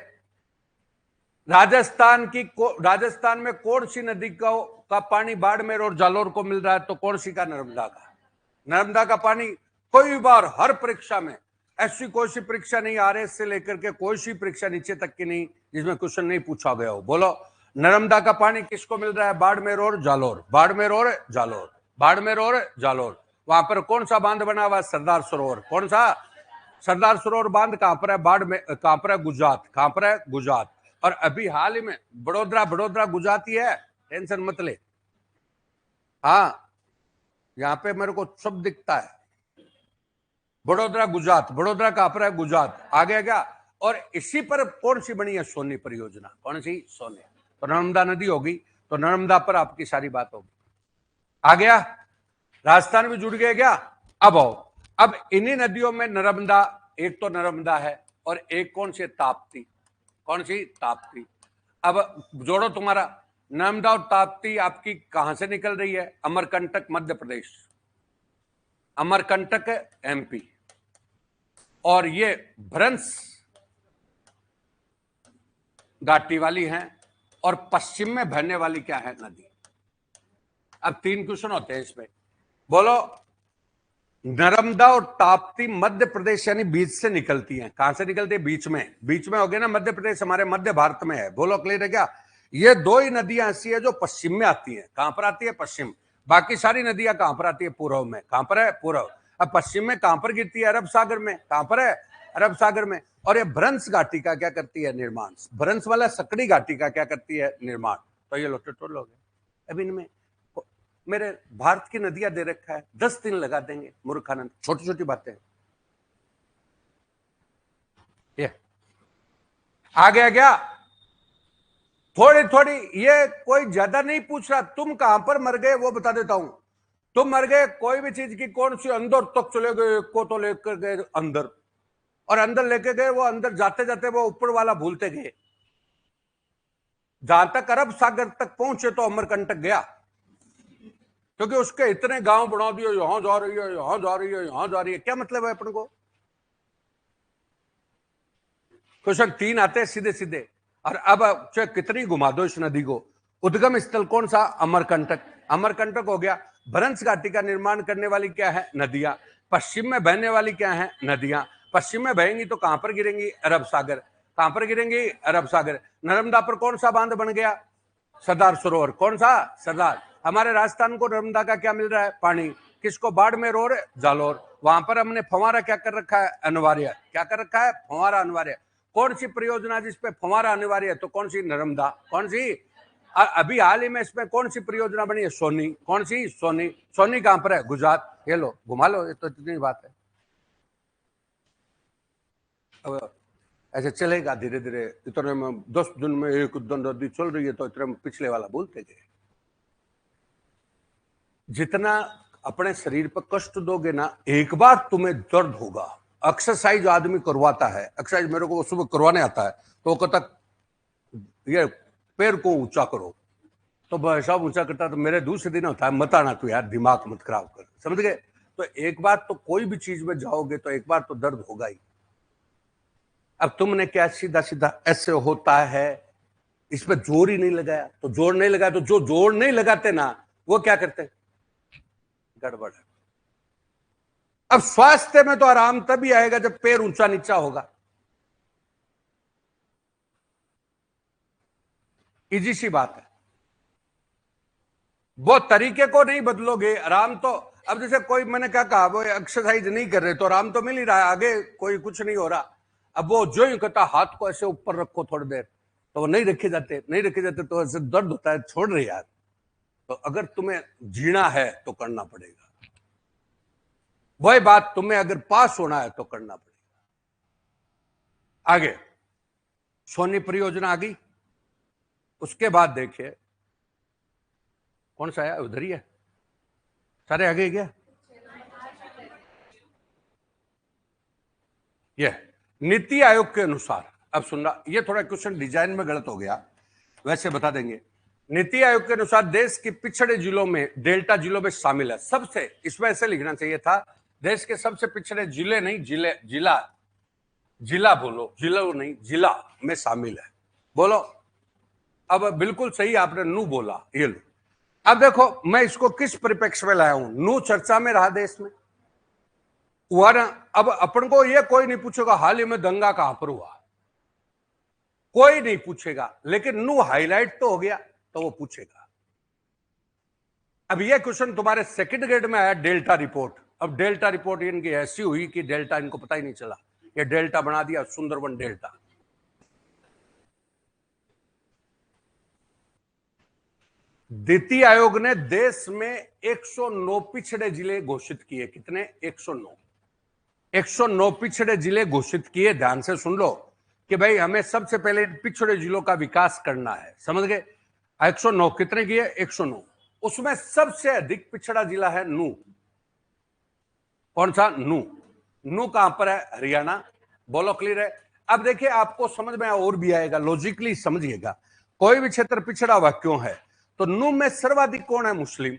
Speaker 1: राजस्थान में कौन सी नदी का पानी बाड़मेर और जालोर को मिल रहा है? तो कौन सी का? नर्मदा का। नर्मदा का पानी कोई बार हर परीक्षा में, ऐसी कोई सी परीक्षा नहीं आरएस से लेकर के कोई सी परीक्षा नीचे तक की नहीं जिसमें क्वेश्चन नहीं पूछा गया हो। बोलो, नर्मदा का पानी किसको मिल रहा है? बाड़मेर और जालोर, बाड़मेर और जालोर, बाड़मेर और जालोर। वहां पर कौन सा बांध बना हुआ? सरदार सरोवर। कौन सा? सरदार सरोवर बांध कहां पर है? कहां पर है? गुजरात। कहां पर है? गुजरात। और अभी हाल ही में बड़ोदरा गुजरात ही है, टेंशन मत ले। हाँ, यहां पे मेरे को सब दिखता है। बड़ोदरा गुजरात, बड़ोदरा कहां पर है? गुजरात। आ गया क्या? और इसी पर कौन सी बनी है? सोनी परियोजना। कौन सी? सोनी। तो नर्मदा नदी होगी, तो नर्मदा पर आपकी सारी बात होगी। आ गया? राजस्थान भी जुड़ गया क्या? अब आओ, अब इन्हीं नदियों में नर्मदा, एक तो नर्मदा है और एक कौन सी? ताप्ती। कौन सी? ताप्ती। अब जोड़ो तुम्हारा, नर्मदा और ताप्ती आपकी कहां से निकल रही है? अमरकंटक मध्य प्रदेश, अमरकंटक एमपी, और ये भ्रंश घाटी वाली हैं, और पश्चिम में बहने वाली क्या है? नदी। अब 3 क्वेश्चन होते हैं इसमें। बोलो, नर्मदा और ताप्ती मध्य प्रदेश यानी बीच से निकलती हैं। कहां से निकलती है? बीच में। बीच में हो गया ना, मध्य प्रदेश हमारे मध्य भारत में है। बोलो, क्लियर है क्या? ये 2 ही नदियां ऐसी है जो पश्चिम में आती है। कहां पर आती है? पश्चिम। बाकी सारी नदियां कहां पर आती है? पूर्व में। कहां पर है? पूर्व। अब पश्चिम में कहां पर गिरती है? अरब सागर में। कहां पर है? अरब सागर में। और ये भ्रंश घाटी का क्या करती है? निर्माण। भ्रंश वाला सकड़ी घाटी का क्या करती है? निर्माण। तो ये लोटे टोल हो गए। अब इनमें मेरे भारत की नदियां दे रखा है, 10 दिन लगा देंगे मूर्खानंद, छोटी छोटी बातें। ये आ गया क्या? थोड़ी थोड़ी, ये कोई ज्यादा नहीं पूछ रहा। तुम कहां पर मर गए वो बता देता हूं। तुम मर गए कोई भी चीज की, कौन सी? अंदर तक चले गए, को तो लेकर गए अंदर, और अंदर लेके गए, वो अंदर जाते जाते वो ऊपर वाला भूलते गए। जहां तक अरब सागर तक पहुंचे तो अमरकंटक गया, क्योंकि उसके इतने गांव बना दिए, यहां जा रही है, यहां जा रही है, यहां जा रही है। क्या मतलब है अपन को? क्वेश्चन 3 आते हैं सीधे सीधे। और अब चाहे कितनी घुमा दो इस नदी को, उद्गम स्थल कौन सा? अमरकंटक। अमरकंटक हो गया। भ्रंश घाटी का निर्माण करने वाली क्या है? नदियां। पश्चिम में बहने वाली क्या है? नदियां। पश्चिम में बहेंगी तो कहां पर गिरेंगी? अरब सागर। कहां पर गिरेंगी? अरब सागर। नर्मदा पर कौन सा बांध बन गया? सरदार सरोवर। कौन सा? सरदार। हमारे राजस्थान को नर्मदा का क्या मिल रहा है? पानी। किसको? बाड़मेर और जालोर। वहां पर हमने फंवारा क्या कर रखा है? अनिवार्य। क्या कर रखा है? फंवारा अनिवार्य। कौन सी परियोजना जिसपे फंवारा अनिवार्य है? तो कौन सी? नर्मदा। कौन सी? अभी हाल ही में इसमें कौन सी परियोजना बनी है? सोनी। कौन सी? सोनी। सोनी कहां पर है? गुजरात। ये लो, घुमा लो, ये तो इतनी बात है। अब ऐसे चलेगा धीरे धीरे, इतने में 10 दिन में एक नदी चल रही है तो इतने में पिछले वाला भूलते गए। जितना अपने शरीर पर कष्ट दोगे ना, एक बार तुम्हें दर्द होगा। एक्सरसाइज आदमी करवाता है, एक्सरसाइज मेरे को सुबह करवाने आता है, तो वो कहता ये पैर को ऊंचा करो, तो भाई साहब ऊंचा करता, तो मेरे दूसरे दिन होता है मत आना तू यार, दिमाग मत खराब कर। समझ गए? तो एक बार तो कोई भी चीज में जाओगे तो एक बार तो दर्द होगा ही। अब तुमने क्या सीधा सीधा ऐसे होता है, इसमें जोर ही नहीं लगाया, तो जोर नहीं लगाया, तो जो जोर नहीं लगाते ना वो क्या करते? गड़बड़ है। अब स्वास्थ्य में तो आराम तभी आएगा जब पैर ऊंचा नीचा होगा। इजी सी बात है। वो तरीके को नहीं बदलोगे, आराम तो, अब जैसे कोई, मैंने क्या कहा, वो एक्सरसाइज नहीं कर रहे तो आराम तो मिल ही रहा है, आगे कोई कुछ नहीं हो रहा। अब वो जो ही कहता हाथ को ऐसे ऊपर रखो थोड़ी देर, तो वो नहीं रखे जाते, नहीं रखे जाते तो ऐसे दर्द होता है, छोड़ रहे यार। तो अगर तुम्हें जीना है तो करना पड़ेगा, वही बात, तुम्हें अगर पास होना है तो करना पड़ेगा। आगे सोनी परियोजना आ गई, उसके बाद देखिए कौन सा है? उधर ही है, सारे आगे क्या? ये नीति आयोग के अनुसार, अब सुनना, ये थोड़ा क्वेश्चन डिजाइन में गलत हो गया, वैसे बता देंगे। नीति आयोग के अनुसार देश के पिछड़े जिलों में, डेल्टा जिलों में शामिल है सबसे, इसमें ऐसे लिखना चाहिए था, देश के सबसे पिछड़े जिले नहीं, जिले, जिला, जिला बोलो, जिला नहीं, जिला में शामिल है। बोलो। अब बिल्कुल सही आपने नू बोला, ये लो। अब देखो मैं इसको किस परिप्रेक्ष्य में लाया हूं। नू चर्चा में रहा देश में, हुआ ना। अब अपन को ये कोई नहीं पूछेगा हाल ही में दंगा कहां पर हुआ, कोई नहीं पूछेगा, लेकिन नू हाईलाइट तो हो गया तो वो पूछेगा। अब ये क्वेश्चन तुम्हारे सेकंड ग्रेड में आया, डेल्टा रिपोर्ट। अब डेल्टा रिपोर्ट इनकी ऐसी हुई कि डेल्टा इनको पता ही नहीं चला, ये डेल्टा बना दिया सुंदरबन डेल्टा। नीति आयोग ने देश में 109 पिछड़े जिले घोषित किए। कितने? 109। 109 पिछड़े जिले घोषित किए। ध्यान से सुन लो कि भाई हमें सबसे पहले पिछड़े जिलों का विकास करना है, समझ गए। 109 कितने किए? 109। उसमें सबसे अधिक पिछड़ा जिला है नू। कौन सा? नू। नू कहां पर है? हरियाणा। बोलो क्लियर है। अब देखिए आपको समझ में और भी आएगा, लॉजिकली समझिएगा। कोई भी क्षेत्र पिछड़ा हुआ क्यों है, तो नू में सर्वाधिक कौन है? मुस्लिम।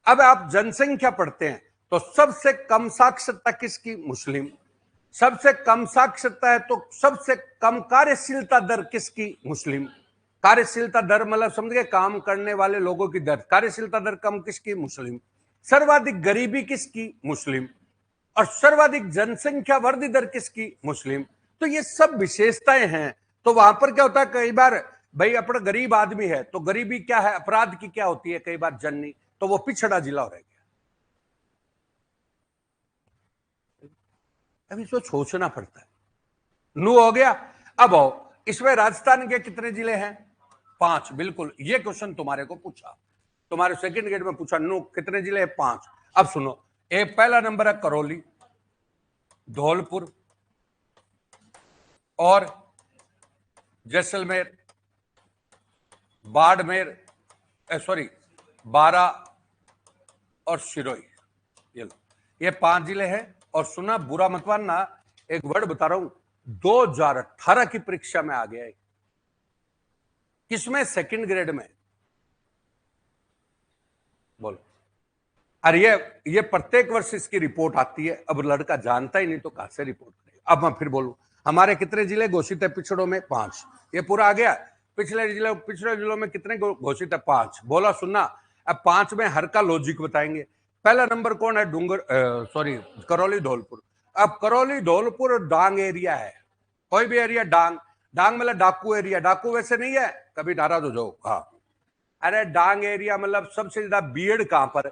Speaker 1: अब आप जनसंख्या पढ़ते हैं तो सबसे कम साक्षरता किसकी? मुस्लिम। सबसे कम साक्षरता है तो सबसे कम कार्यशीलता दर किसकी? मुस्लिम। कार्यशीलता दर मतलब समझ गए, काम करने वाले लोगों की दर। कार्यशीलता दर कम किसकी? मुस्लिम। सर्वाधिक गरीबी किसकी? मुस्लिम। और सर्वाधिक जनसंख्या वृद्धि दर किसकी? मुस्लिम। तो ये सब विशेषताएं हैं। तो वहां पर क्या होता है, कई बार भाई अपना गरीब आदमी है तो गरीबी क्या है, अपराध की क्या होती है, कई बार जननी, तो वो पिछड़ा जिला रह गया। अब इसको सोचना पड़ता है। नू हो गया। अब आओ, इसमें राजस्थान के कितने जिले हैं? 5। बिल्कुल, ये क्वेश्चन तुम्हारे को पूछा, तुम्हारे सेकंड ग्रेड में पूछा, नू कितने जिले हैं? 5। अब सुनो, एक पहला नंबर है करौली, धौलपुर और जैसलमेर, बाड़मेर, सॉरी बारा और सिरोही। ये लो, ये 5 जिले हैं। और सुना, बुरा मत मानना, एक वर्ड बता रहा हूं, 2018 की परीक्षा में आ गया है। किसमें? सेकंड ग्रेड में। बोलो। अरे ये प्रत्येक वर्ष इसकी रिपोर्ट आती है। अब लड़का जानता ही नहीं तो कहां से रिपोर्ट करेगा। अब मैं फिर बोलूं, हमारे कितने जिले घोषित है पिछड़ों में? 5। ये पूरा आ गया। पिछड़े जिलों में कितने घोषित है? 5। बोला सुनना, अब 5 में हर का लॉजिक बताएंगे। पहला नंबर कौन है? करौली धौलपुर। अब करौली धौलपुर डांग एरिया है, कोई भी एरिया डांग। डांग मतलब डाकू एरिया। डाकू वैसे नहीं है, कभी नाराज हो जाओ। हाँ, अरे डांग एरिया मतलब सबसे ज्यादा बीएड कहां पर?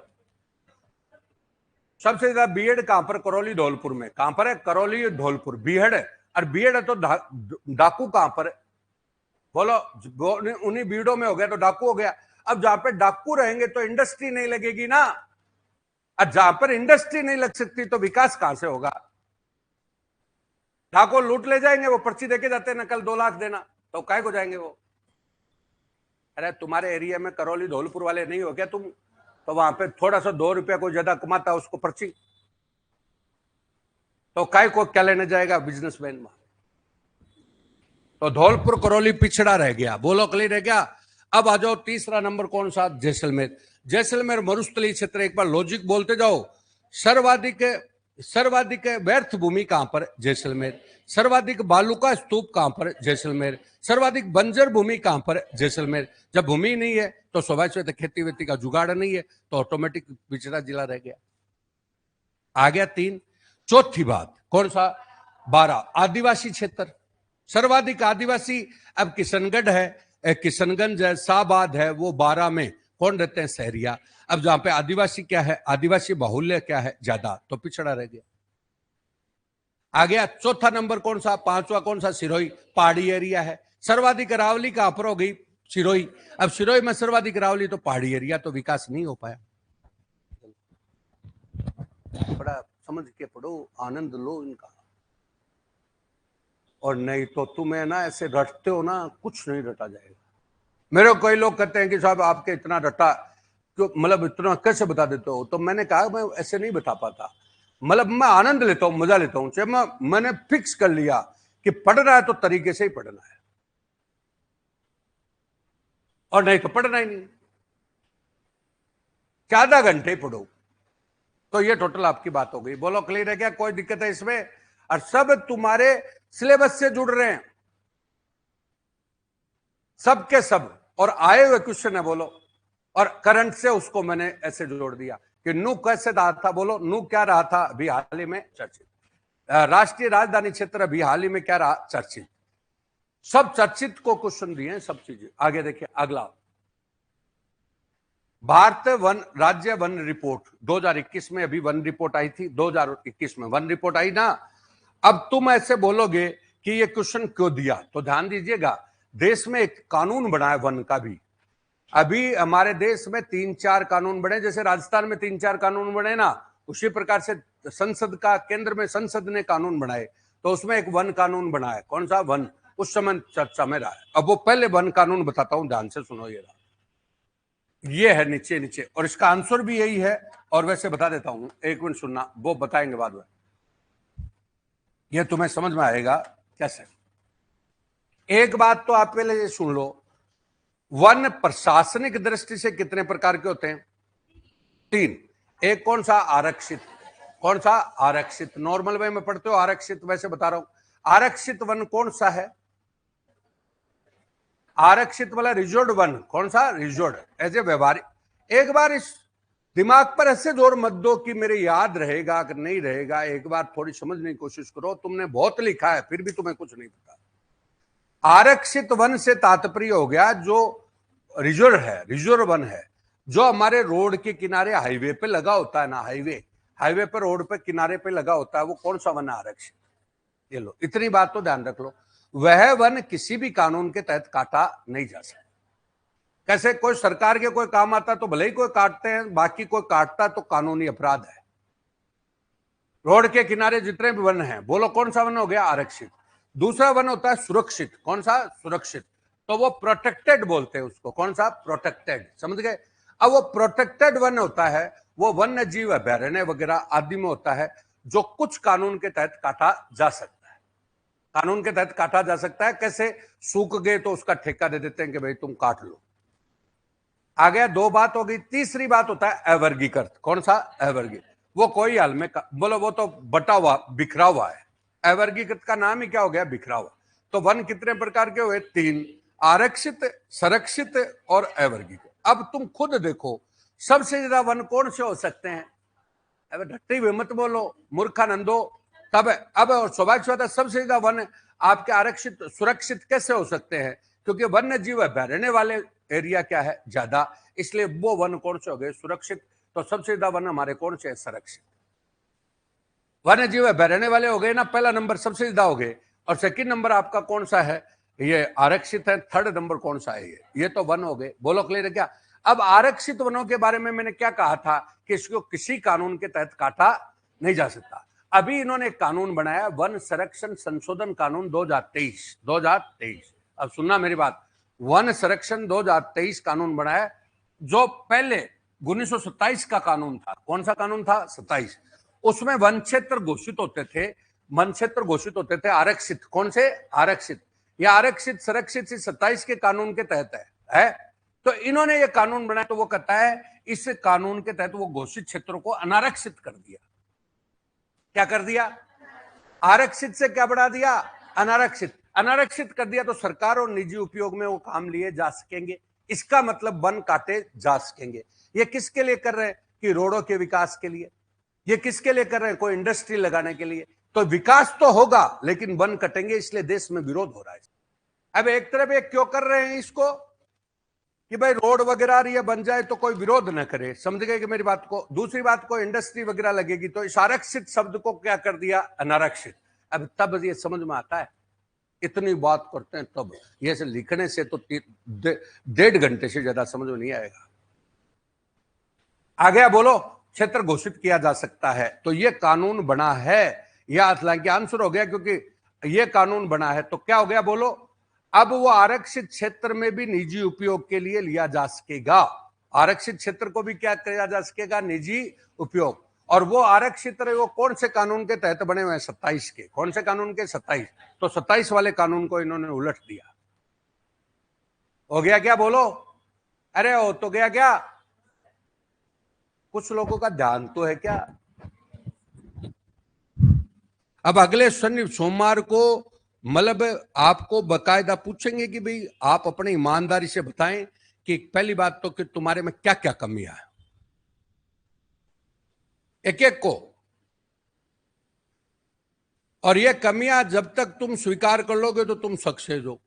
Speaker 1: सबसे ज्यादा बीएड कहां पर? करौली धौलपुर में। कहां पर है? करौली धौलपुर। बीएड है, और बीएड है तो डाकू कहां पर है? बोलो। उन्हीं बीड़ों में हो गया तो डाकू हो गया। अब जहां पे डाकू रहेंगे तो इंडस्ट्री नहीं लगेगी ना, और जहां पर इंडस्ट्री नहीं लग सकती तो विकास कहां से होगा? डाकू लूट ले जाएंगे, वो पर्ची देके जाते हैं ना, कल 2 लाख देना, तो काय को जाएंगे वो? अरे तुम्हारे एरिया में करौली धौलपुर वाले नहीं हो क्या तुम? तो वहां पे थोड़ा सा 2 रुपया कोई ज्यादा कमाता है उसको पर्ची, तो काय को क्या लेने जाएगा बिजनेसमैन में? तो धौलपुर करौली पिछड़ा रह गया। बोलो क्लियर रह गया। अब आ जाओ, तीसरा नंबर कौन सा? जैसलमेर। जैसलमेर मरुस्थलीय क्षेत्र। एक बार लॉजिक बोलते जाओ। सर्वाधिक सर्वाधिक व्यर्थ भूमि कहां पर? जैसलमेर। सर्वाधिक बालू का स्तूप कहां पर? जैसलमेर। सर्वाधिक बंजर भूमि कहां पर? जैसलमेर। जब भूमि नहीं है तो स्वाभाविक खेती वेती का जुगाड़ नहीं है, तो ऑटोमेटिक पिछड़ा जिला रह गया। आ गया 3। चौथी बात कौन सा? 12 आदिवासी क्षेत्र। सर्वाधिक आदिवासी अब किशनगढ़ है, किशनगंज है, शाहबाद है, वो 12 में कौन रहते हैं? शहरिया। अब जहां पे आदिवासी क्या है, आदिवासी बाहुल्य क्या है? ज्यादा, तो पिछड़ा रह गया। आ गया चौथा नंबर कौन सा? 5वां कौन सा? सिरोही। पहाड़ी एरिया है। सर्वाधिक अरावली कहां पर हो गई? सिरोही। अब सिरोही में सर्वाधिक अरावली, तो पहाड़ी एरिया, तो विकास नहीं हो पाया। बड़ा समझ के पढ़ो, आनंद लो इनका, और नहीं तो तुम्हें ना ऐसे रटते हो ना, कुछ नहीं रटा जाएगा। मेरे को कई लोग कहते हैं कि साहब आपके इतना रटा क्यों, मतलब इतना कैसे बता देते हो? तो मैंने कहा मैं ऐसे नहीं बता पाता, मतलब मैं आनंद लेता हूं, मजा लेता हूं। मैंने फिक्स कर लिया कि पढ़ना है तो तरीके से ही पढ़ना है, और नहीं तो पढ़ना ही नहीं। 14 घंटे पढ़ो, तो ये टोटल आपकी बात हो गई। बोलो क्लियर है क्या? कोई दिक्कत है इसमें? और सब तुम्हारे सिलेबस से जुड़ रहे हैं, सब के सब, और आए हुए क्वेश्चन है। बोलो। और करंट से उसको मैंने ऐसे जोड़ दिया कि नू कैसे रहा था। बोलो, नू क्या रहा था अभी हाल ही में चर्चित। राष्ट्रीय राजधानी क्षेत्र अभी हाल ही में क्या रहा चर्चित। सब चर्चित को क्वेश्चन दिए हैं, सब चीजें। आगे देखिए अगला, भारत वन राज्य वन रिपोर्ट 2021 में, अभी वन रिपोर्ट आई थी 2021 में, वन रिपोर्ट आई ना। अब तुम ऐसे बोलोगे कि ये क्वेश्चन क्यों दिया, तो ध्यान दीजिएगा, देश में एक कानून बना है वन का भी। अभी हमारे देश में 3-4 कानून बने, जैसे राजस्थान में 3-4 कानून बने ना, उसी प्रकार से संसद का, केंद्र में संसद ने कानून बनाए, तो उसमें एक वन कानून बना है। कौन सा वन, उस समय चर्चा में रहा है। अब वो पहले वन कानून बताता हूं, ध्यान से सुनो। ये है नीचे नीचे, और इसका आंसर भी यही है। और वैसे बता देता हूं, एक मिनट सुनना, वो बताएंगे बाद में, ये तुम्हें समझ में आएगा कैसे। एक बात तो आप पहले ये सुन लो, वन प्रशासनिक दृष्टि से कितने प्रकार के होते हैं? 3। एक कौन सा? आरक्षित। कौन सा? आरक्षित। नॉर्मल वे में पढ़ते हो आरक्षित, वैसे बता रहा हूं। आरक्षित वन कौन सा है? आरक्षित वाला रिजर्व वन। कौन सा? रिजर्व। एज ए व्यवहारिक। एक बार इस दिमाग पर ऐसे जोर मत दो कि मेरे याद रहेगा कि नहीं रहेगा। एक बार थोड़ी समझने की कोशिश करो। तुमने बहुत लिखा है, फिर भी तुम्हें कुछ नहीं पता। आरक्षित वन से तात्पर्य हो गया जो रिजर्व है, रिजर्व वन है, जो हमारे रोड के किनारे हाईवे पे लगा होता है ना, हाईवे पे, रोड पे किनारे पे लगा होता है, वो कौन सा वन है? आरक्षित। ये लो, इतनी बात तो ध्यान रख लो। वह वन किसी भी कानून के तहत काटा नहीं जा सकता। कैसे? कोई सरकार के कोई काम आता तो भले ही कोई काटते हैं, बाकी कोई काटता तो कानूनी अपराध है। रोड के किनारे जितने भी वन हैं, बोलो कौन सा वन हो गया? आरक्षित। दूसरा वन होता है सुरक्षित। कौन सा? सुरक्षित। तो वो प्रोटेक्टेड बोलते हैं उसको। कौन सा? प्रोटेक्टेड। समझ गए? अब वो प्रोटेक्टेड वन होता है, वो वन्य जीव अभयारण्य वगैरह आदि में होता है, जो कुछ कानून के तहत काटा जा सकता है। कानून के तहत काटा जा सकता है। कैसे? सूख गए तो उसका ठेका दे देते हैं कि भाई तुम काट लो। आ गया, 2 बात हो गई। तीसरी बात होता है अवर्गीकृत। कौन सा? अवर्गीकृत। वो कोई हाल में बोलो, वो तो बटा हुआ, बिखरा हुआ है। अवर्गीकृत का नाम ही क्या हो गया? बिखरा हुआ। तो वन कितने प्रकार के हुए? 3। आरक्षित, संरक्षित और अवर्गीकृत। अब तुम खुद देखो, सबसे ज्यादा वन कौन से हो सकते हैं? अब ढट्टी हुए मत बोलो, मूर्खानंदो। तब अब स्वाभाविक बात है, सबसे ज्यादा वन आपके आरक्षित, सुरक्षित कैसे हो सकते हैं? क्योंकि वन्य जीव अभयारण्य वाले एरिया क्या है? ज्यादा, इसलिए वो वन कौन से हो गए? सुरक्षित। तो सबसे ज्यादा वन हमारे कौन से? संरक्षित। वन्य जीव अभयारण्य वाले हो गए ना, पहला नंबर सबसे ज्यादा हो गए। और सेकंड नंबर आपका कौन सा है? ये आरक्षित है। थर्ड नंबर कौन सा है? ये तो वन हो गए। बोलो क्लियर है क्या? अब आरक्षित वनों के बारे में मैंने क्या कहा था कि इसको किसी कानून के तहत काटा नहीं जा सकता। अभी इन्होंने एक कानून बनाया, वन संरक्षण संशोधन कानून 2023। अब सुनना मेरी बात, वन संरक्षण 2023 कानून बनाया, जो पहले 1927 का कानून था। कौन सा कानून था? 27। उसमें वन क्षेत्र घोषित होते थे, वन क्षेत्र घोषित होते थे आरक्षित। कौन से? आरक्षित। या आरक्षित संरक्षित 27 के कानून के तहत है। तो इन्होंने ये कानून बनाया, तो वो कहता है इस कानून के तहत वो घोषित क्षेत्रों को अनारक्षित कर दिया। क्या कर दिया? आरक्षित से क्या बढ़ा दिया? अनारक्षित। अनारक्षित कर दिया तो सरकार और निजी उपयोग में वो काम लिए जा सकेंगे। इसका मतलब वन काटे जा सकेंगे। ये किसके लिए कर रहे हैं? कि रोडों के विकास के लिए। ये किसके लिए कर रहे हैं? कोई इंडस्ट्री लगाने के लिए। तो विकास तो होगा, लेकिन वन कटेंगे, इसलिए देश में विरोध हो रहा है। अब एक तरफ ये क्यों कर रहे हैं इसको कि भाई रोड वगैरह रही है, बन जाए तो कोई विरोध न करे। समझ गए कि मेरी बात को? दूसरी बात, को इंडस्ट्री वगैरह लगेगी, तो इस आरक्षित शब्द को क्या कर दिया? अनारक्षित। अब तब ये समझ में आता है। इतनी बात करते हैं तब, ये से लिखने से तो 1.5 घंटे से ज्यादा समझ में नहीं आएगा। आ गया? बोलो, क्षेत्र घोषित किया जा सकता है। तो ये कानून बना है, यह हालांकि आंसर हो गया, क्योंकि ये कानून बना है तो क्या हो गया? बोलो, अब वो आरक्षित क्षेत्र में भी निजी उपयोग के लिए लिया जा सकेगा। आरक्षित क्षेत्र को भी क्या किया जा सकेगा? निजी उपयोग। और वो आरक्षित वो कौन से कानून के तहत बने हुए हैं? 27 के। कौन से कानून के? 27। तो 27 वाले कानून को इन्होंने उलट दिया। हो गया क्या? बोलो, अरे हो तो गया क्या? कुछ लोगों का ध्यान तो है क्या? अब अगले शनि सोमवार को मतलब आपको बकायदा पूछेंगे कि भाई आप अपनी ईमानदारी से बताएं कि पहली बात तो कि तुम्हारे में क्या क्या कमियां है, एक एक को। और ये कमियां जब तक तुम स्वीकार कर लोगे तो तुम सक्सेस हो,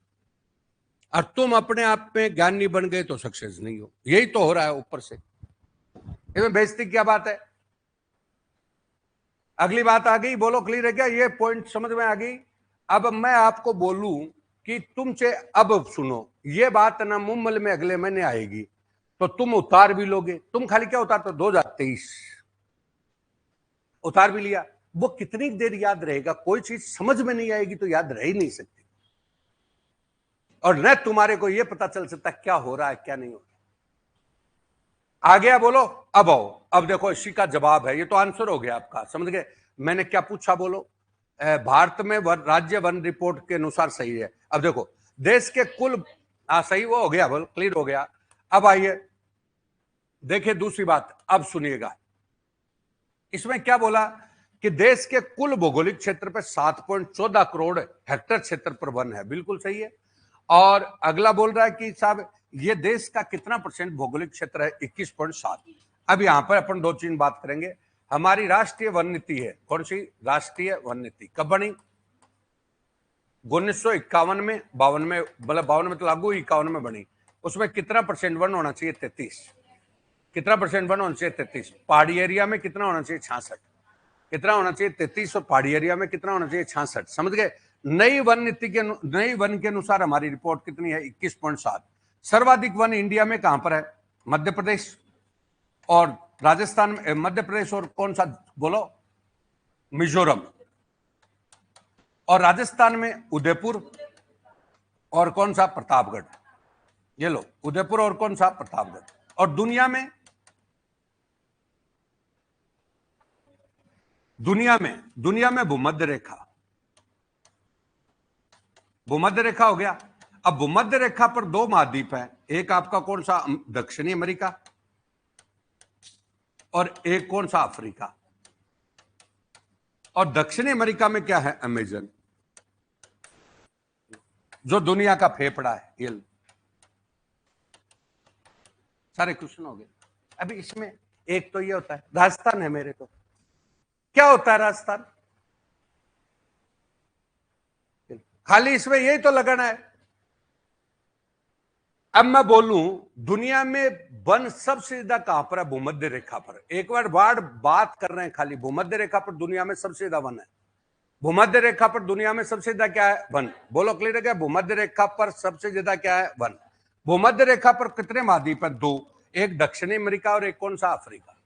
Speaker 1: और तुम अपने आप में ज्ञानी बन गए तो सक्सेस नहीं हो। यही तो हो रहा है ऊपर से। इसमें बेइज्जती क्या बात है? अगली बात आ गई, बोलो क्लियर है क्या? ये पॉइंट समझ में आ गई? अब मैं आपको बोलूं कि तुमसे अब सुनो, ये बात ना मुंबई में अगले महीने आएगी तो तुम उतार भी लोगे। तुम खाली क्या उतारते हो? 2023 उतार भी लिया, वो कितनी देर याद रहेगा? कोई चीज समझ में नहीं आएगी तो याद रह ही नहीं सकती, और न तुम्हारे को यह पता चल सकता क्या हो रहा है क्या नहीं हो रहा। आ गया? बोलो अब आओ। अब देखो इसी का जवाब है, ये तो आंसर हो गया आपका, समझ गए? मैंने क्या पूछा? बोलो। भारत में राज्य वन रिपोर्ट के अनुसार सही है। अब देखो देश के कुल, सही वो हो गया, बोलो क्लियर हो गया। अब आइए देखिए दूसरी बात, अब सुनिएगा। इसमें क्या बोला कि देश के कुल भौगोलिक क्षेत्र पर 7.14 करोड़ हेक्टेयर क्षेत्र पर वन है, बिल्कुल सही है। और अगला बोल रहा है कि साहब ये देश का कितना परसेंट भौगोलिक क्षेत्र है? 21.7। अब यहां पर अपन दो चीज बात करेंगे। हमारी राष्ट्रीय वन नीति है, कौन सी राष्ट्रीय वन नीति? कब बनी? 1951 में, 52 में, मतलब 52 में तो लागू, 51 में बनी। उसमें कितना परसेंट वन होना चाहिए? 33। कितना परसेंट वन होना चाहिए? 33। पहाड़ी एरिया में कितना होना चाहिए? 66। कितना होना चाहिए? 33। और पहाड़ी एरिया में कितना होना चाहिए? 66। समझ गए? नई वन नीति के, नई वन के अनुसार हमारी रिपोर्ट कितनी है? 21.7। सर्वाधिक वन इंडिया में कहां पर है? मध्य प्रदेश और राजस्थान में, मध्य प्रदेश और कौन सा बोलो? मिजोरम। और राजस्थान में उदयपुर और कौन सा? प्रतापगढ़। ये लो, उदयपुर और कौन सा? प्रतापगढ़। और दुनिया में, दुनिया में भूमध्य रेखा, भूमध्य रेखा हो गया। अब भूमध्य रेखा पर दो महाद्वीप है, एक आपका कौन सा? दक्षिणी अमेरिका, और एक कौन सा? अफ्रीका। और दक्षिणी अमेरिका में क्या है? अमेजन, जो दुनिया का फेफड़ा है। ये सारे क्वेश्चन हो गए। अभी इसमें एक तो ये होता है, राजस्थान है मेरे को, क्या होता है राजस्थान? खाली इसमें यही तो लगाना है। अब मैं बोलूं दुनिया में वन सबसे ज्यादा कहां पर है? भूमध्य रेखा पर। एक बार बात कर रहे हैं खाली भूमध्य रेखा पर दुनिया में सबसे ज्यादा वन है। भूमध्य रेखा पर दुनिया में सबसे ज्यादा क्या है? वन। बोलो क्लियर है क्या? भूमध्य रेखा पर सबसे ज्यादा क्या है? वन। भूमध्य रेखा पर कितने महाद्वीप है? दो, एक दक्षिणी अमेरिका और एक कौन सा? अफ्रीका।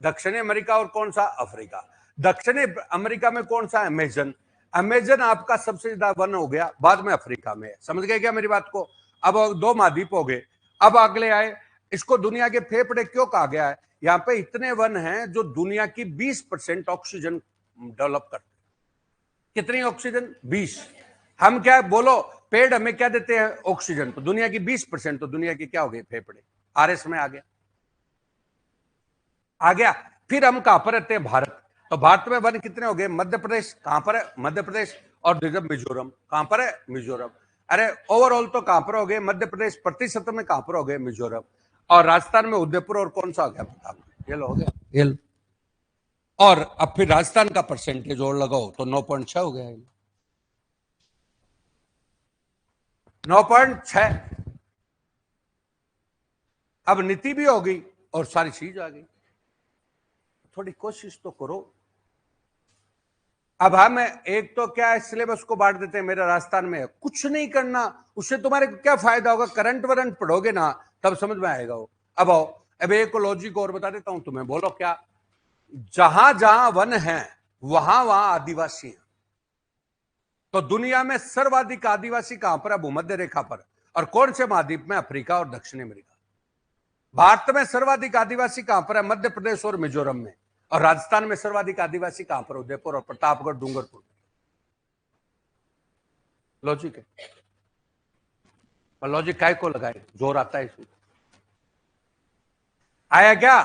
Speaker 1: दक्षिणी अमेरिका और कौन सा? अफ्रीका। दक्षिणी अमेरिका में कौन सा? अमेजन। अमेजन आपका सबसे ज्यादा वन हो गया, बाद में अफ्रीका में। समझ गए क्या मेरी बात को? अब दो महाद्वीप हो गए। अब अगले आए, इसको दुनिया के फेफड़े क्यों कहा गया है? यहां पे इतने वन हैं जो दुनिया की 20% ऑक्सीजन डेवलप करते हैं। कितनी ऑक्सीजन? 20। हम क्या बोलो, पेड़ हमें क्या देते हैं? ऑक्सीजन। तो दुनिया की 20%, तो दुनिया की क्या हो गई? फेफड़े। आरएस में आ गया, आ गया। फिर हम कहां पर रहते हैं? भारत। तो भारत में वन कितने हो गए? मध्य प्रदेश कहां पर है? मध्य प्रदेश। और मिजोरम कहां पर है? मिजोरम। अरे ओवरऑल तो कहां पर हो गए? मध्य प्रदेश। प्रतिशत में कहां पर हो गए? मिजोरम। और राजस्थान में उदयपुर और कौन सा हो गया? प्रतापगढ़। ये लो हो गया, ये। और अब फिर राजस्थान का परसेंटेज और लगाओ तो 9.6 हो गया, 9.6। अब नीति भी हो गई और सारी चीज आ गई। थोड़ी कोशिश तो करो। अब हम एक तो क्या है, सिलेबस को बांट देते हैं, मेरा राजस्थान में है, कुछ नहीं करना। उससे तुम्हारे को क्या फायदा होगा? करंट वरंट पढ़ोगे ना, तब समझ में आएगा वो। अब आओ, अब एक लॉजिक और बता देता हूं तुम्हें, बोलो क्या? जहां जहां वन है वहां वहां आदिवासी है। तो दुनिया में सर्वाधिक आदिवासी कहां पर है? भूमध्य रेखा पर। और कौन से महाद्वीप में? अफ्रीका और दक्षिण अमेरिका। भारत में सर्वाधिक आदिवासी कहां पर है? मध्य प्रदेश और मिजोरम में। और राजस्थान में सर्वाधिक आदिवासी कहां पर? उदयपुर और प्रतापगढ़, डूंगरपुर। लॉजिक है, पर लॉजिक काय को लगाए? जोर आता है इसमें। आया क्या?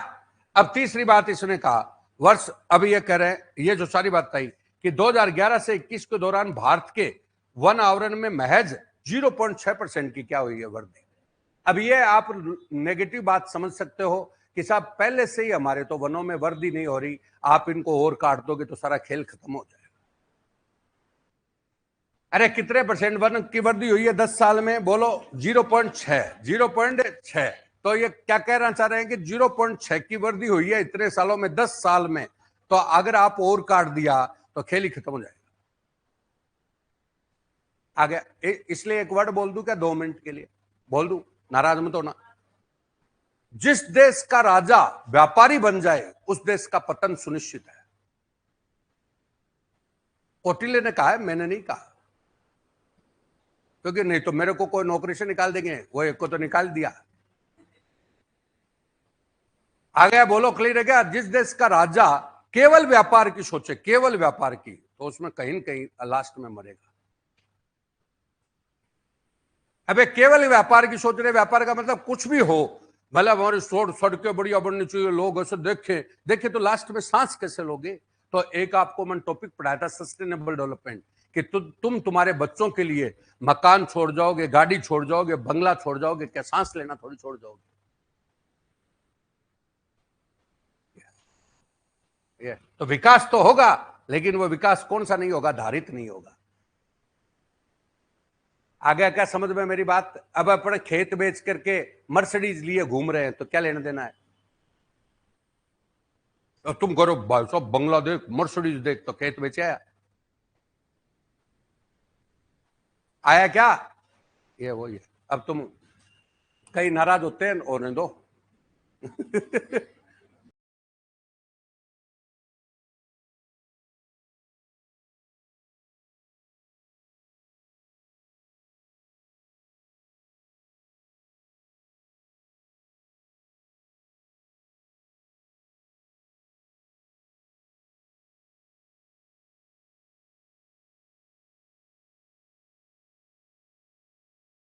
Speaker 1: अब तीसरी बात इसने कहा, वर्ष, अब ये कह रहे हैं, ये जो सारी बात आई कि 2011 से 21 के दौरान भारत के वन आवरण में महज 0.6% की क्या हुई है वर्दी। अब ये आप नेगेटिव बात समझ सकते हो कि साहब पहले से ही हमारे तो वनों में वर्दी नहीं हो रही, आप इनको और काट दोगे तो सारा खेल खत्म हो जाएगा। अरे कितने परसेंट वन की वर्दी हुई है 10 साल में, बोलो 0.6। तो ये क्या कहना चाह रहे हैं कि 0.6 की वर्दी हुई है इतने सालों में, 10 साल में, तो अगर आप और काट दिया तो खेल ही खत्म हो जाएगा। आगे इसलिए एक वर्ड बोल दूं क्या 2 मिनट के लिए, बोल दूं, नाराज मत होना। जिस देश का राजा व्यापारी बन जाए उस देश का पतन सुनिश्चित है। कौटिल्य ने कहा है, मैंने नहीं कहा, क्योंकि नहीं तो मेरे को कोई नौकरी से निकाल देंगे, वो एक को तो निकाल दिया। आ गया, बोलो क्लियर है क्या? जिस देश का राजा केवल व्यापार की सोचे, केवल व्यापार की, तो उसमें कहीं न कहीं लास्ट में मरेगा। अबे केवल व्यापार की सोच रहे, व्यापार का मतलब कुछ भी हो, मतलब हमारी सड़कें बढ़िया बननी चाहिए, लोग ऐसे देखे तो लास्ट में सांस कैसे लोगे? तो एक आपको मैंने टॉपिक पढ़ाया था सस्टेनेबल डेवलपमेंट, कि तुम तुम्हारे बच्चों के लिए मकान छोड़ जाओगे, गाड़ी छोड़ जाओगे, बंगला छोड़ जाओगे, क्या सांस लेना थोड़ी छोड़ जाओगे? तो विकास तो होगा, लेकिन वो विकास कौन सा नहीं होगा? धारित नहीं होगा। आगे क्या समझ में मेरी बात? अब अपने खेत बेच करके मर्सिडीज लिए घूम रहे हैं तो क्या लेना देना है? तो तुम करो भाई साहब बंगला देख, मर्सिडीज देख, तो खेत बेचे आया क्या? ये वही है। अब तुम कई नाराज होते हैं, होने दो।